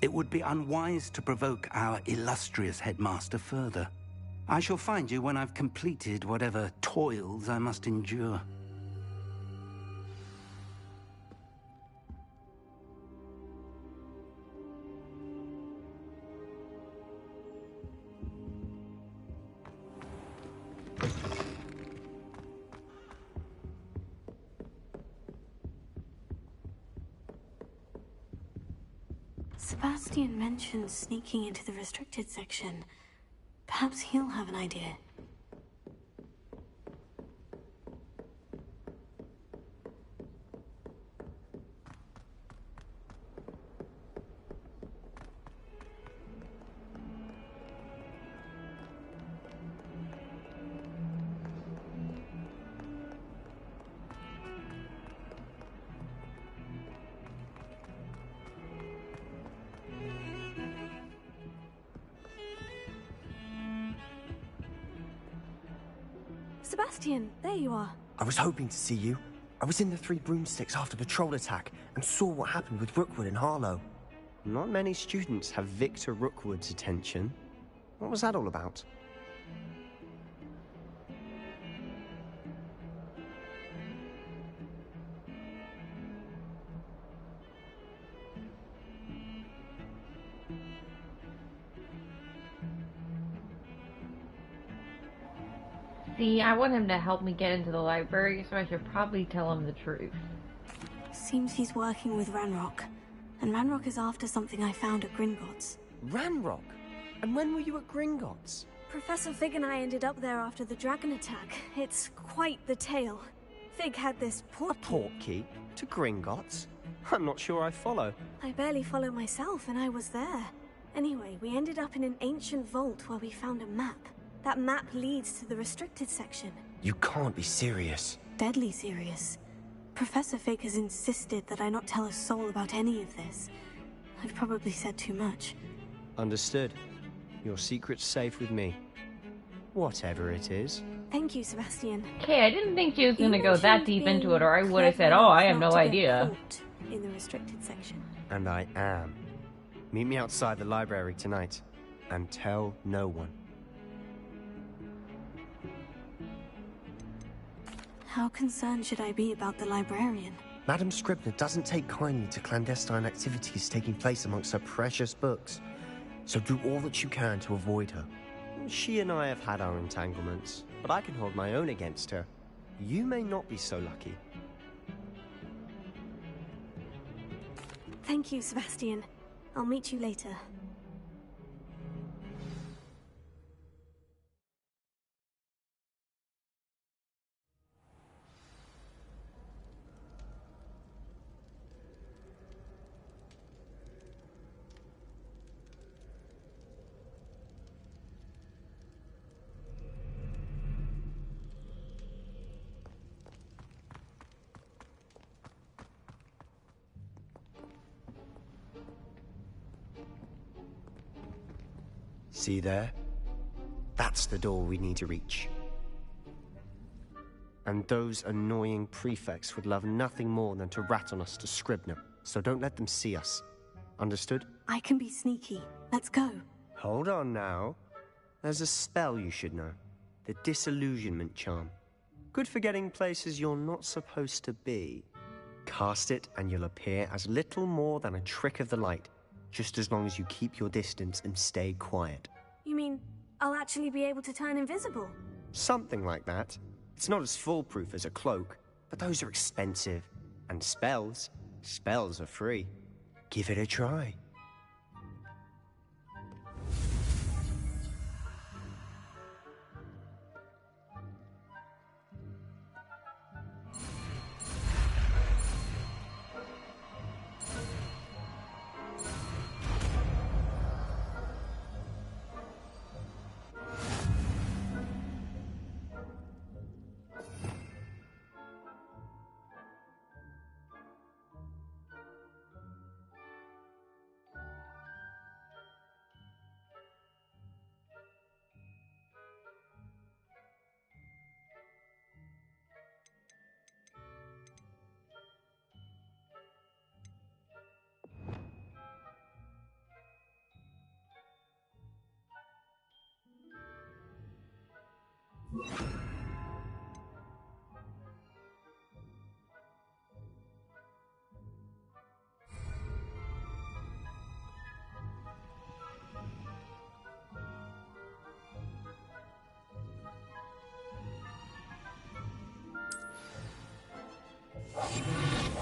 It would be unwise to provoke our illustrious headmaster further. I shall find you when I've completed whatever toils I must endure. Sebastian mentioned sneaking into the restricted section. Perhaps he'll have an idea. Sebastian, there you are. I was hoping to see you. I was in the Three Broomsticks after the troll attack and saw what happened with Rookwood and Harlow. Not many students have Victor Rookwood's attention. What was that all about? See, I want him to help me get into the library, so I should probably tell him the truth. Seems he's working with Ranrock. And Ranrock is after something I found at Gringotts. Ranrock? And when were you at Gringotts? Professor Fig and I ended up there after the dragon attack. It's quite the tale. Fig had this portkey. A portkey? To Gringotts? I'm not sure I follow. I barely follow myself, and I was there. Anyway, we ended up in an ancient vault where we found a map. That map leads to the restricted section. You can't be serious. Deadly serious. Professor Fig has insisted that I not tell a soul about any of this. I've probably said too much. Understood. Your secret's safe with me. Whatever it is. Thank you, Sebastian. Okay, I didn't think she was gonna go that deep into it, or I would have said, oh, I have no idea. In the restricted section. And I am. Meet me outside the library tonight. And tell no one. How concerned should I be about the librarian? Madame Scribner doesn't take kindly to clandestine activities taking place amongst her precious books. So do all that you can to avoid her. She and I have had our entanglements, but I can hold my own against her. You may not be so lucky. Thank you, Sebastian. I'll meet you later. See there? That's the door we need to reach. And those annoying prefects would love nothing more than to rat on us to Scribner, so don't let them see us. Understood? I can be sneaky. Let's go. Hold on now. There's a spell you should know. The Disillusionment Charm. Good for getting places you're not supposed to be. Cast it and you'll appear as little more than a trick of the light, just as long as you keep your distance and stay quiet. You mean I'll actually be able to turn invisible? Something like that. It's not as foolproof as a cloak, but those are expensive. And spells are free. Give it a try.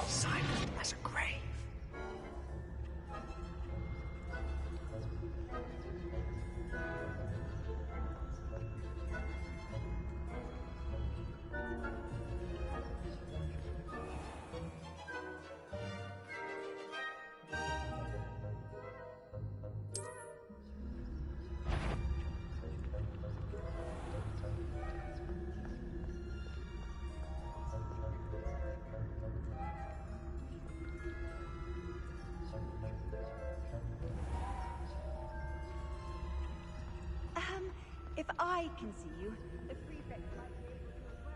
Silent as a grave. If I can see you, the prefect might be able to as well.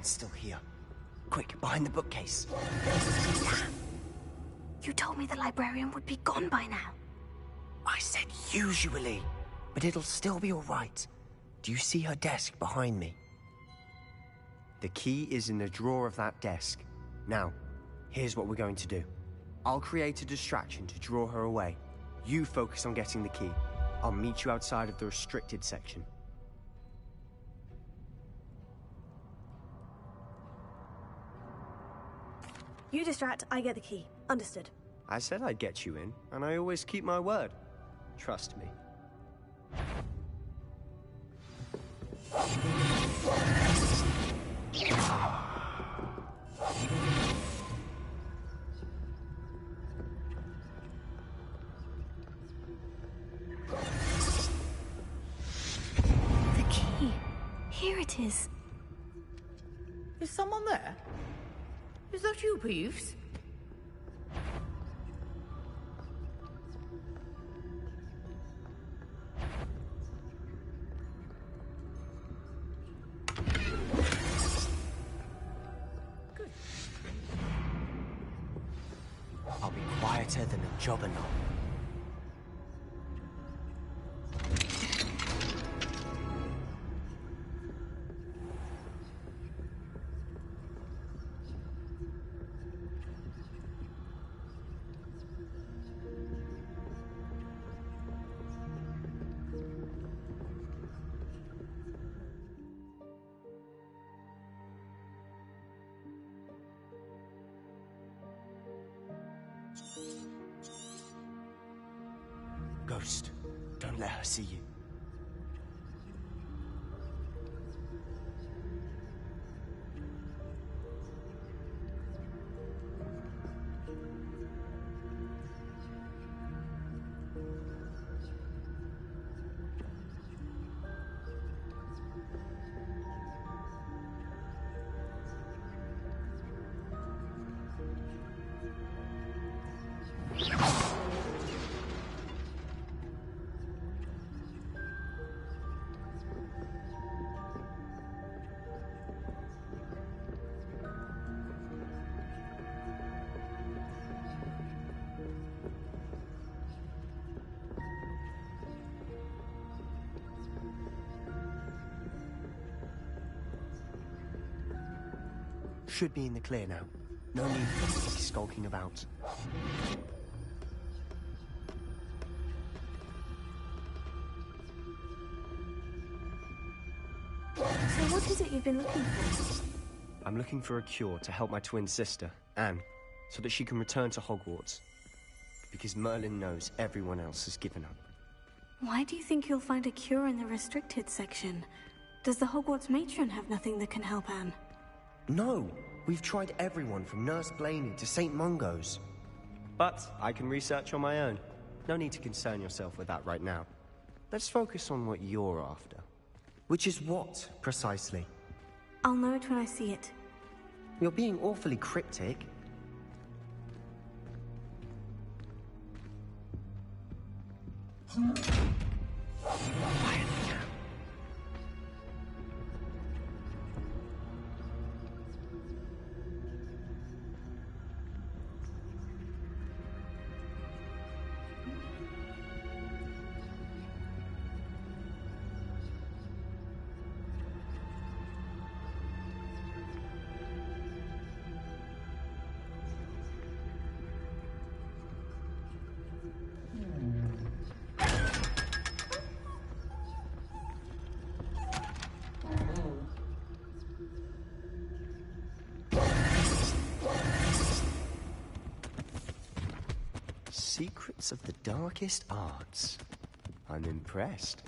Still here. Quick, behind the bookcase. Damn! You told me the librarian would be gone by now. I said usually, but it'll still be all right. Do you see her desk behind me? The key is in the drawer of that desk. Now, here's what we're going to do. I'll create a distraction to draw her away. You focus on getting the key. I'll meet you outside of the restricted section. You distract, I get the key. Understood. I said I'd get you in, and I always keep my word. Trust me. The key. Here it is. Is someone there? Is that you, Peeves? Good. I'll be quieter than a jobberknoll. Ghost, don't let her see you. Should be in the clear now. No need for us to be skulking about. So what is it you've been looking for? I'm looking for a cure to help my twin sister, Anne, so that she can return to Hogwarts. Because Merlin knows everyone else has given up. Why do you think you'll find a cure in the restricted section? Does the Hogwarts matron have nothing that can help Anne? No! We've tried everyone from Nurse Blaney to St. Mungo's. But I can research on my own. No need to concern yourself with that right now. Let's focus on what you're after. Which is what, precisely? I'll know it when I see it. You're being awfully cryptic. Secrets of the darkest arts. I'm impressed.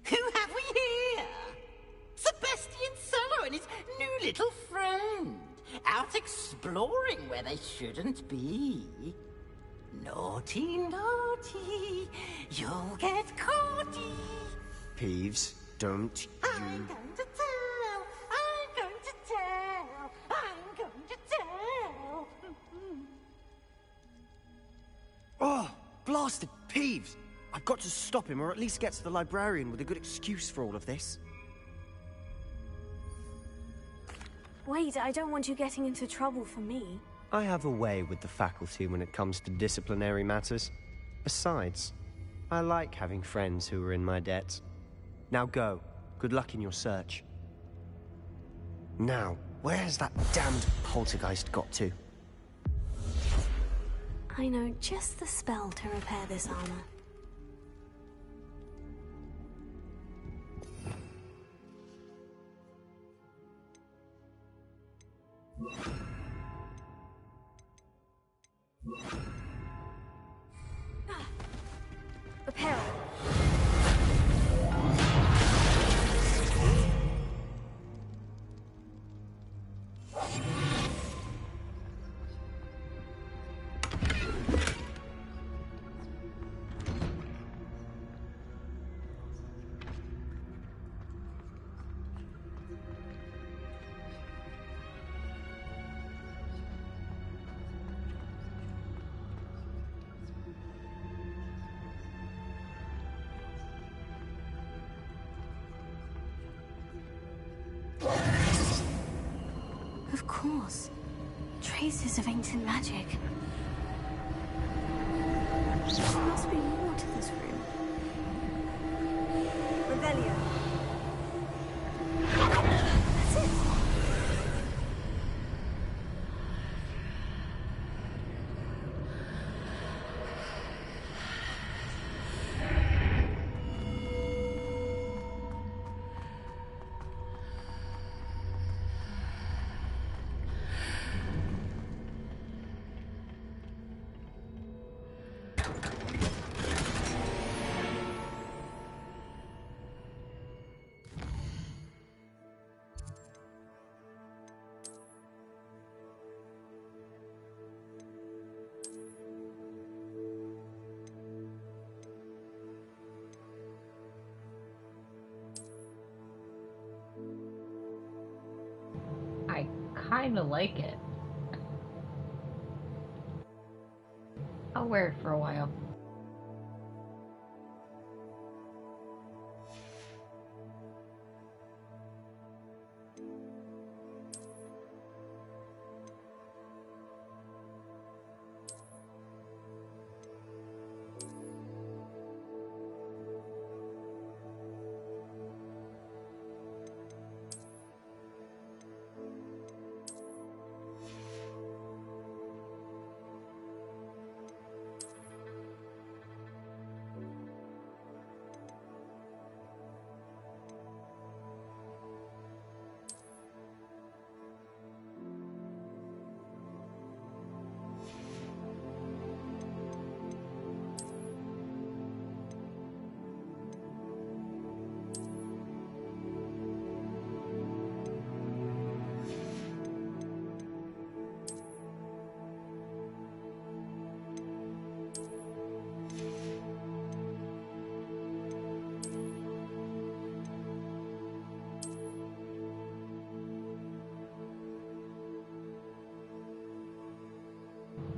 Who have we here? Sebastian Solo and his new little friend. Out exploring where they shouldn't be. Naughty, naughty. You'll get caughty. Peeves, don't you... I'm going to tell. I'm going to tell. I'm going to tell. Oh, blasted Peeves! I've got to stop him, or at least get to the librarian with a good excuse for all of this. Wait, I don't want you getting into trouble for me. I have a way with the faculty when it comes to disciplinary matters. Besides, I like having friends who are in my debt. Now go. Good luck in your search. Now, where's that damned poltergeist got to? I know just the spell to repair this armor. Repair. Of course. Traces of ancient magic. There must be more to this room. Revelio. That's it. kinda like it. I'll wear it for a while.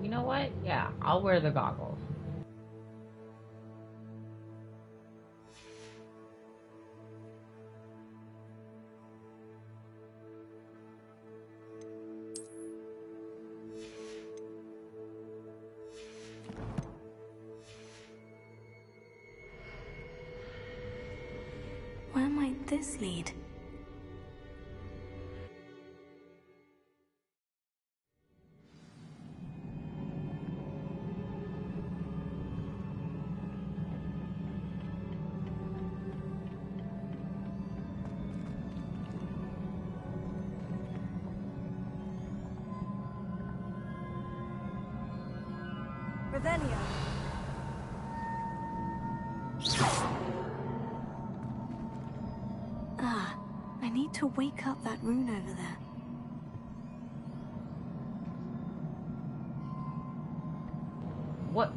You know what? Yeah, I'll wear the goggles. Where might this lead? Revelio. Ah, I need to wake up that rune over there. What?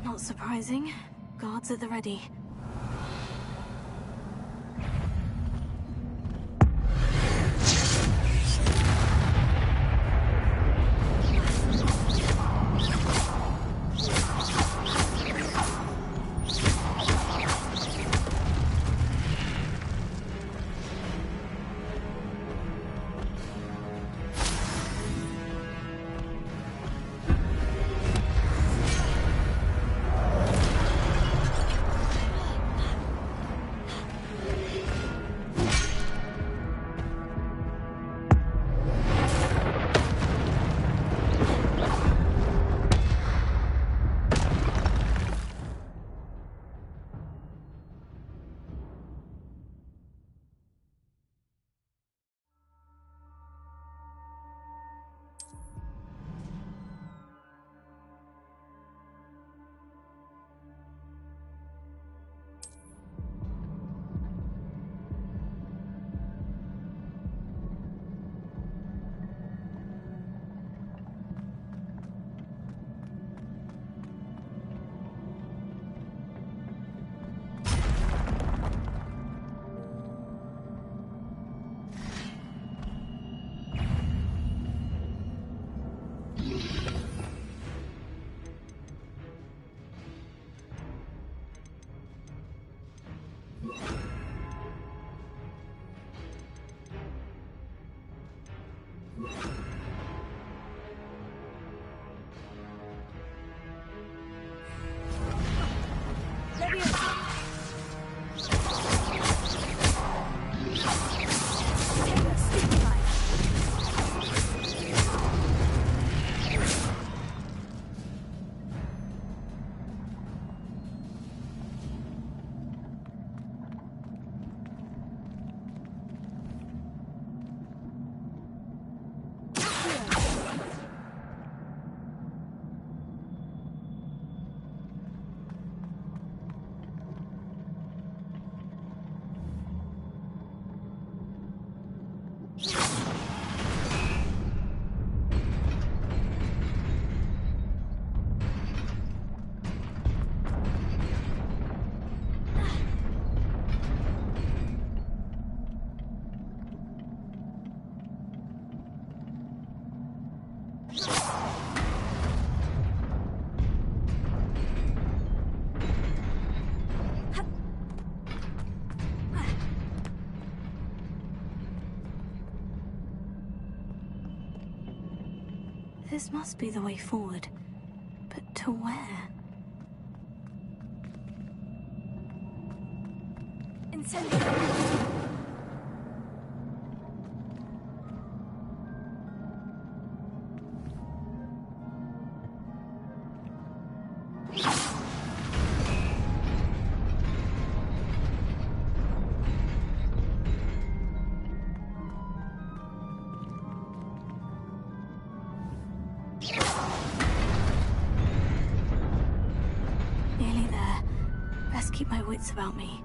Not surprising. Guards at the ready. This must be the way forward. But to where? Incendio! Nearly there. Best keep my wits about me.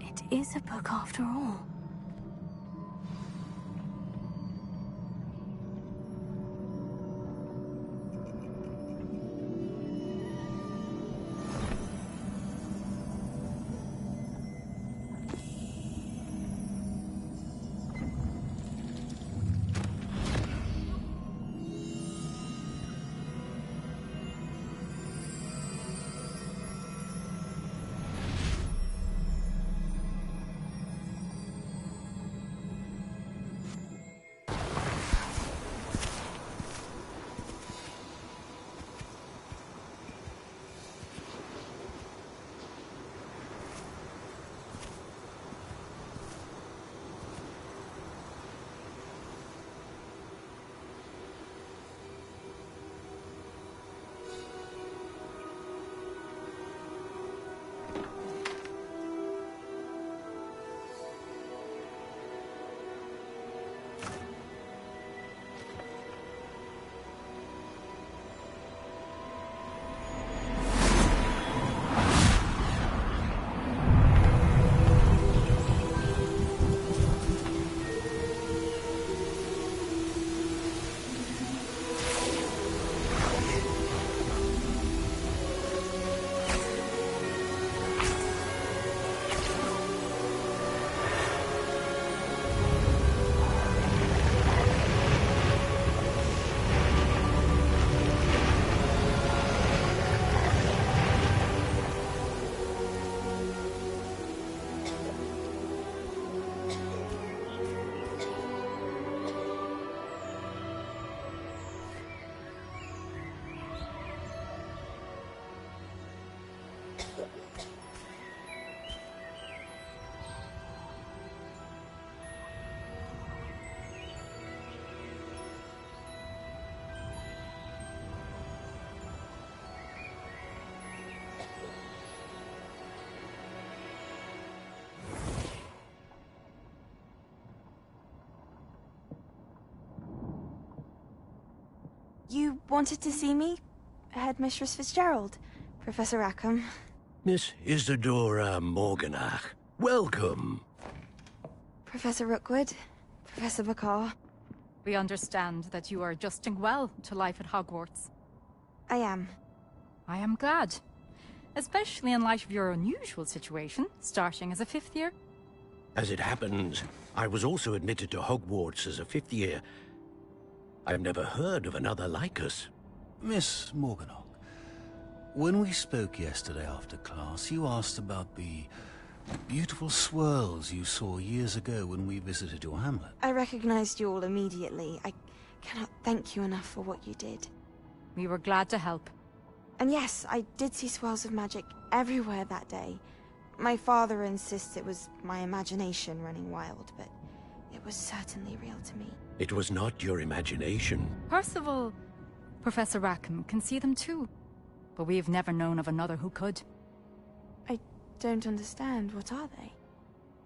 It is a book after all. You wanted to see me? Headmistress Fitzgerald, Professor Rackham. Miss Isadora Morganach, welcome. Professor Rookwood, Professor Bakar. We understand that you are adjusting well to life at Hogwarts. I am. I am glad. Especially in light of your unusual situation, starting as a 5th year. As it happens, I was also admitted to Hogwarts as a 5th year. I've never heard of another like us. Miss Morganach, when we spoke yesterday after class, you asked about the beautiful swirls you saw years ago when we visited your hamlet. I recognized you all immediately. I cannot thank you enough for what you did. We were glad to help. And yes, I did see swirls of magic everywhere that day. My father insists it was my imagination running wild, but it was certainly real to me. It was not your imagination. Percival, Professor Rackham can see them too. But we've never known of another who could. I don't understand. What are they?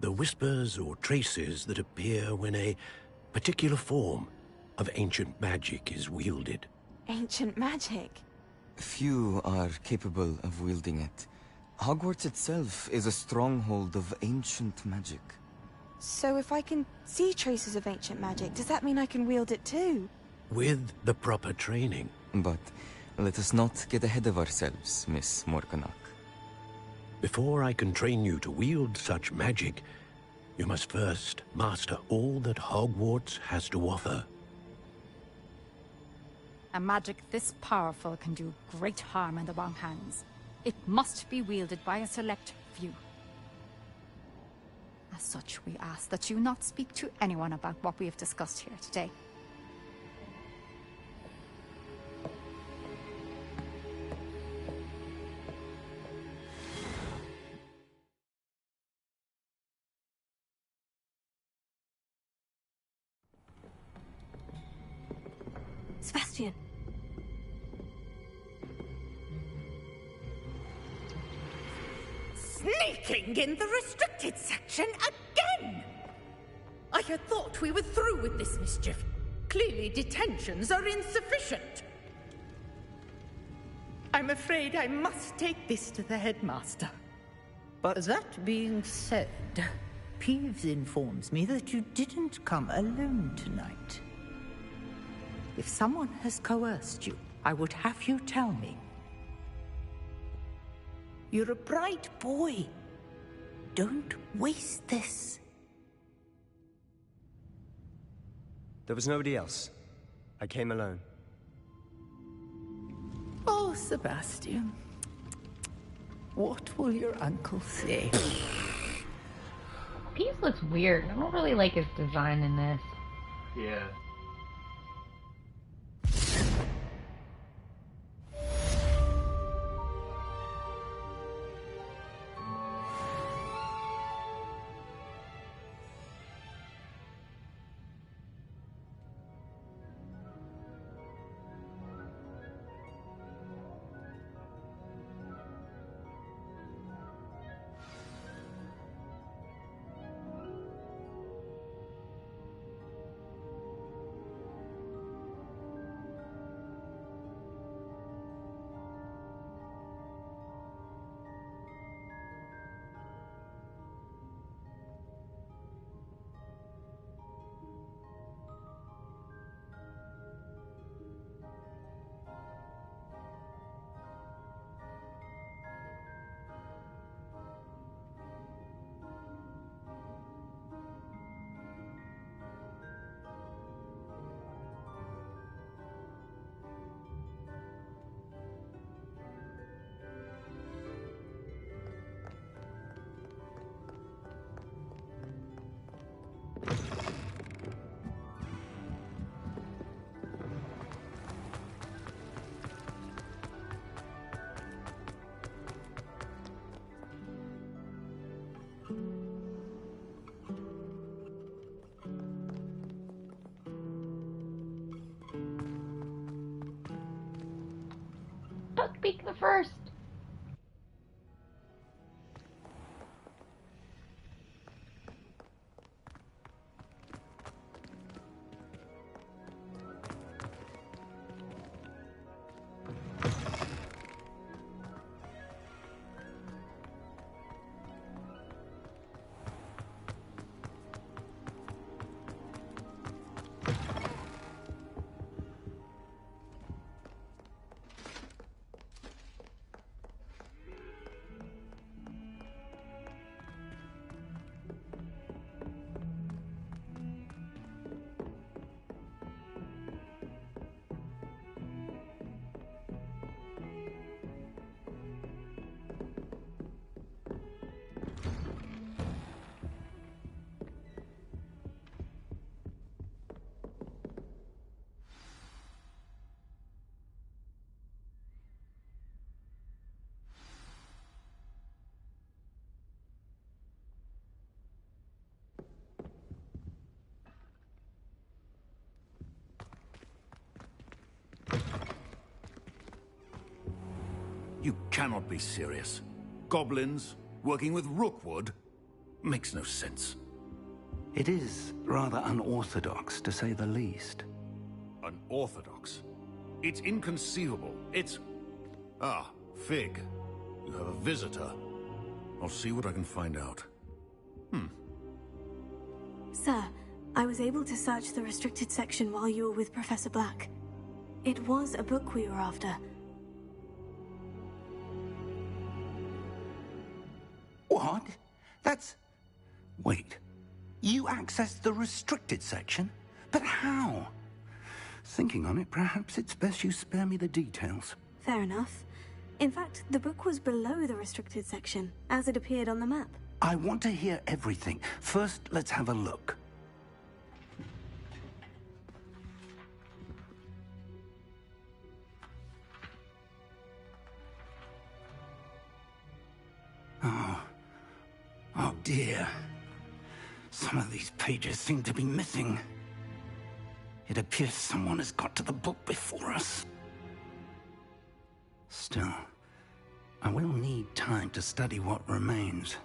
The whispers or traces that appear when a particular form of ancient magic is wielded. Ancient magic? Few are capable of wielding it. Hogwarts itself is a stronghold of ancient magic. So if I can see traces of ancient magic, does that mean I can wield it too? With the proper training. But let us not get ahead of ourselves, Miss Morganach. Before I can train you to wield such magic, you must first master all that Hogwarts has to offer. A magic this powerful can do great harm in the wrong hands. It must be wielded by a select few. As such, we ask that you not speak to anyone about what we have discussed here today. Sebastian. Sneaking in the restricted section again! I had thought we were through with this mischief. Clearly detentions are insufficient. I'm afraid I must take this to the headmaster. But... That being said, Peeves informs me that you didn't come alone tonight. If someone has coerced you, I would have you tell me. You're a bright boy. Don't waste this. There was nobody else. I came alone. Oh, Sebastian. What will your uncle say? Peeves looks weird. I don't really like his design in this. Yeah. Buckbeak the First. You cannot be serious. Goblins working with Rookwood? Makes no sense. It is rather unorthodox, to say the least. Unorthodox? It's inconceivable. It's... Ah, Fig. You have a visitor. I'll see what I can find out. Sir, I was able to search the restricted section while you were with Professor Black. It was a book we were after. What? That's... Wait. You accessed the restricted section? But how? Thinking on it, perhaps it's best you spare me the details. Fair enough. In fact, the book was below the restricted section, as it appeared on the map. I want to hear everything. First, let's have a look. Oh dear. Some of these pages seem to be missing. It appears someone has got to the book before us. Still, I will need time to study what remains.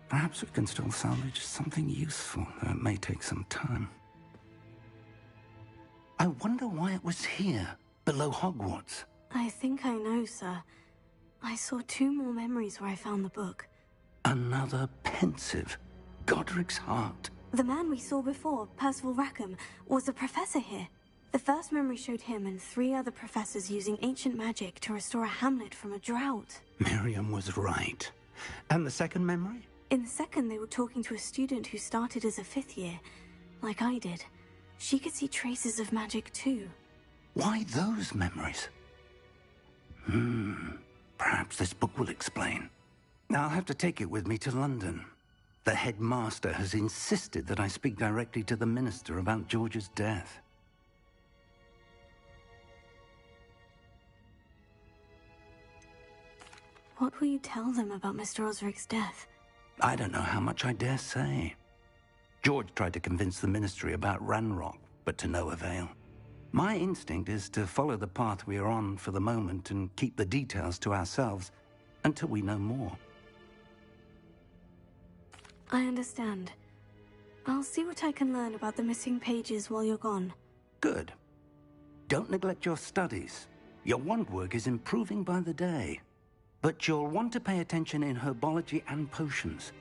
Perhaps we can still salvage something useful, though it may take some time. I wonder why it was here, below Hogwarts. I think I know, sir. I saw 2 more memories where I found the book. Another pensive. Godric's heart. The man we saw before, Percival Rackham, was a professor here. The first memory showed him and 3 other professors using ancient magic to restore a hamlet from a drought. Miriam was right. And the second memory? In the second, they were talking to a student who started as a 5th year, like I did. She could see traces of magic too. Why those memories? Perhaps this book will explain. I'll have to take it with me to London. The headmaster has insisted that I speak directly to the minister about George's death. What will you tell them about Mr. Osric's death? I don't know how much I dare say. George tried to convince the ministry about Ranrock, but to no avail. My instinct is to follow the path we are on for the moment and keep the details to ourselves until we know more. I understand. I'll see what I can learn about the missing pages while you're gone. Good. Don't neglect your studies. Your wand work is improving by the day. But you'll want to pay attention in herbology and potions.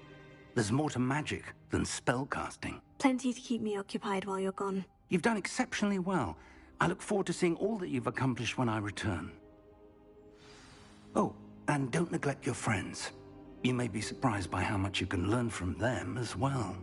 There's more to magic than spellcasting. Plenty to keep me occupied while you're gone. You've done exceptionally well. I look forward to seeing all that you've accomplished when I return. Oh, and don't neglect your friends. You may be surprised by how much you can learn from them as well.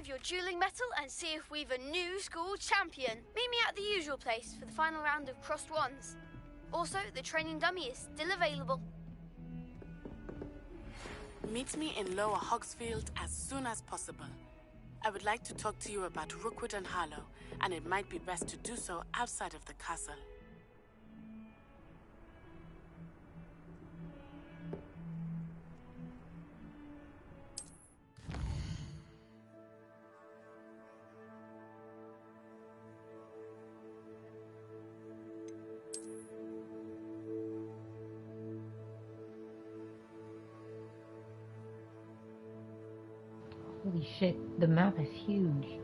Your dueling metal and see if we've a new school champion. Meet me at the usual place for the final round of crossed wands. Also, the training dummy is still available. Meet me in Lower Hogsmeade as soon as possible. I would like to talk to you about Rookwood and Harlow, and it might be best to do so outside of the castle. Holy shit, the map is huge.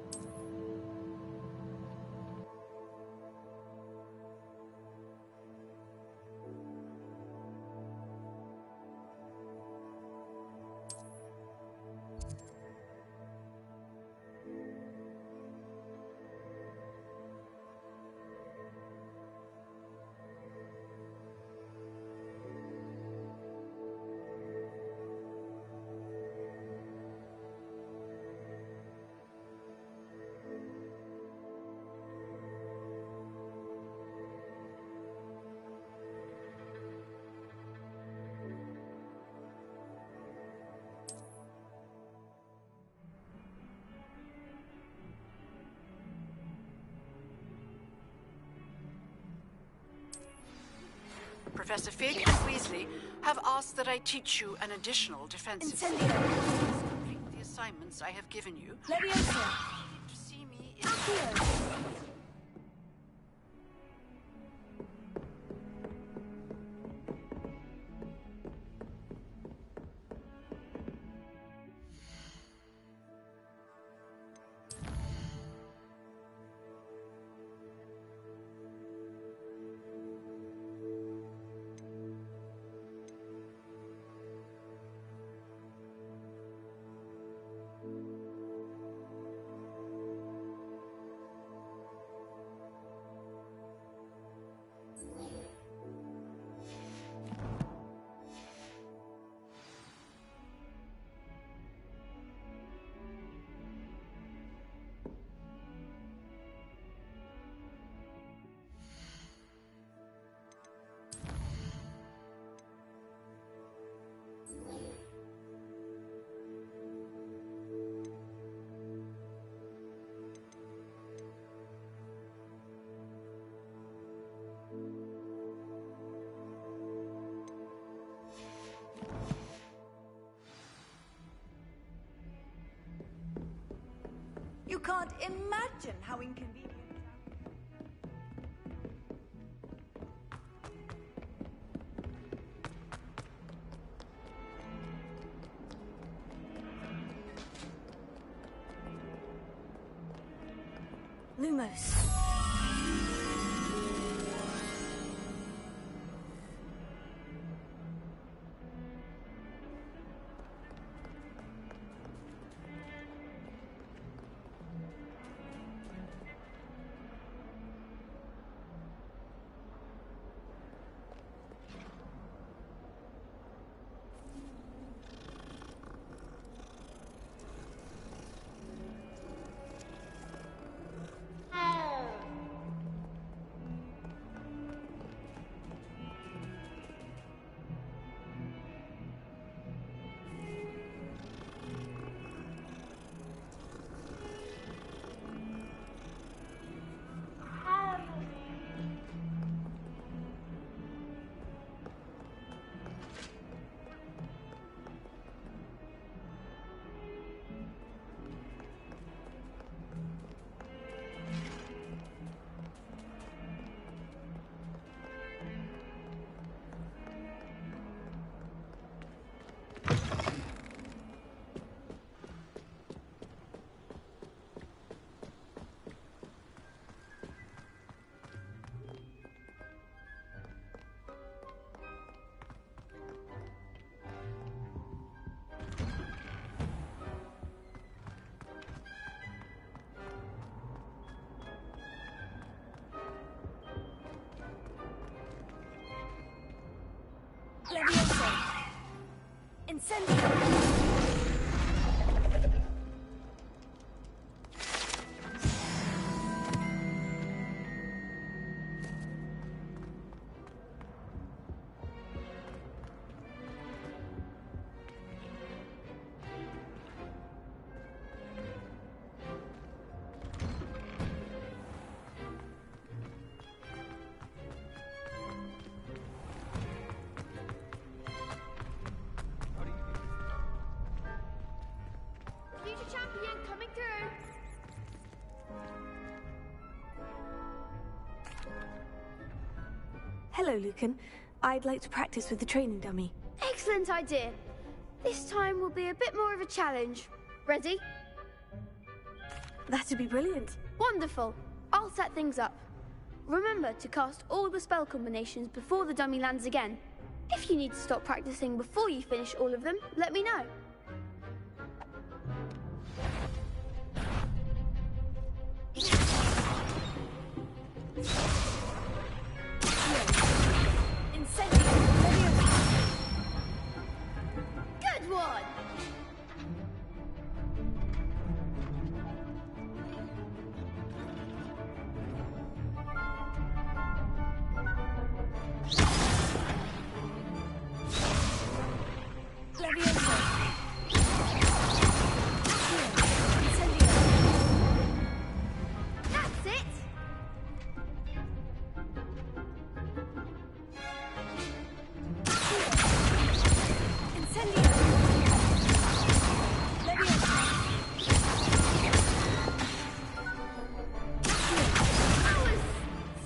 Professor Fig and Weasley have asked that I teach you an additional defensive skill. Complete the assignments I have given you. To see me in You can't imagine how inconvenient. Lumos. Levioso. Incendio. Future champion coming through. Hello, Lucan. I'd like to practice with the training dummy. Excellent idea. This time will be a bit more of a challenge. Ready? That'd be brilliant. Wonderful. I'll set things up. Remember to cast all the spell combinations before the dummy lands again. If you need to stop practicing before you finish all of them, let me know. Good one! That's it!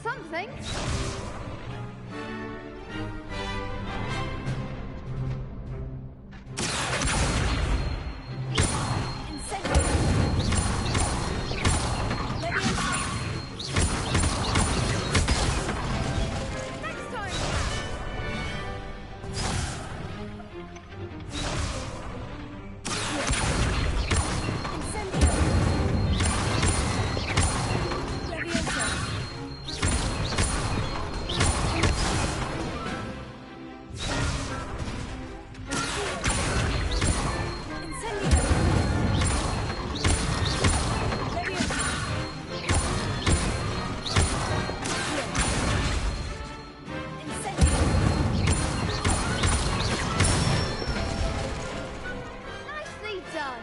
Something. Next time. Nicely done.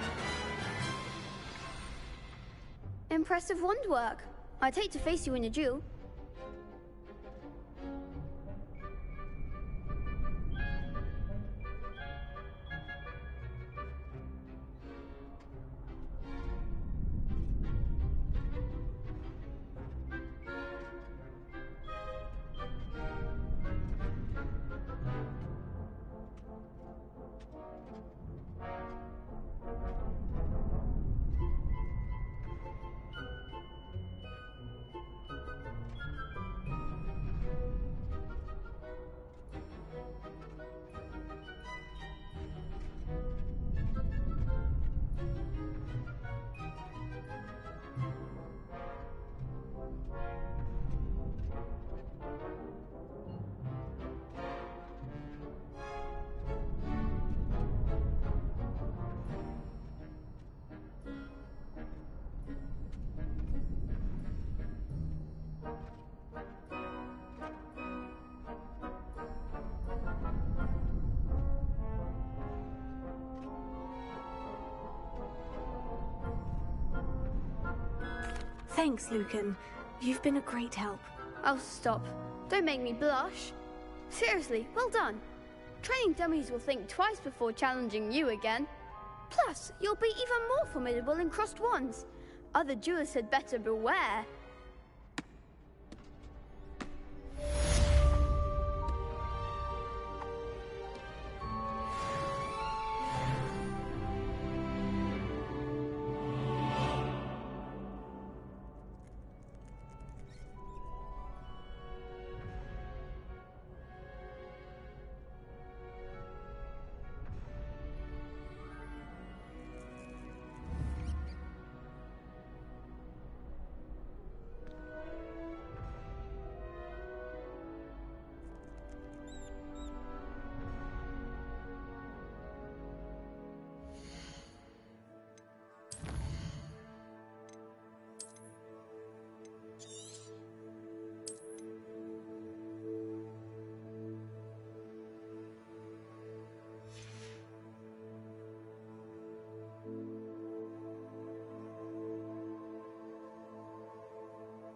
Impressive wand work. I'd hate to face you in a duel. Thanks, Lucan. You've been a great help. Oh, stop. Don't make me blush. Seriously, well done. Training dummies will think twice before challenging you again. Plus, you'll be even more formidable in crossed wands. Other duelists had better beware.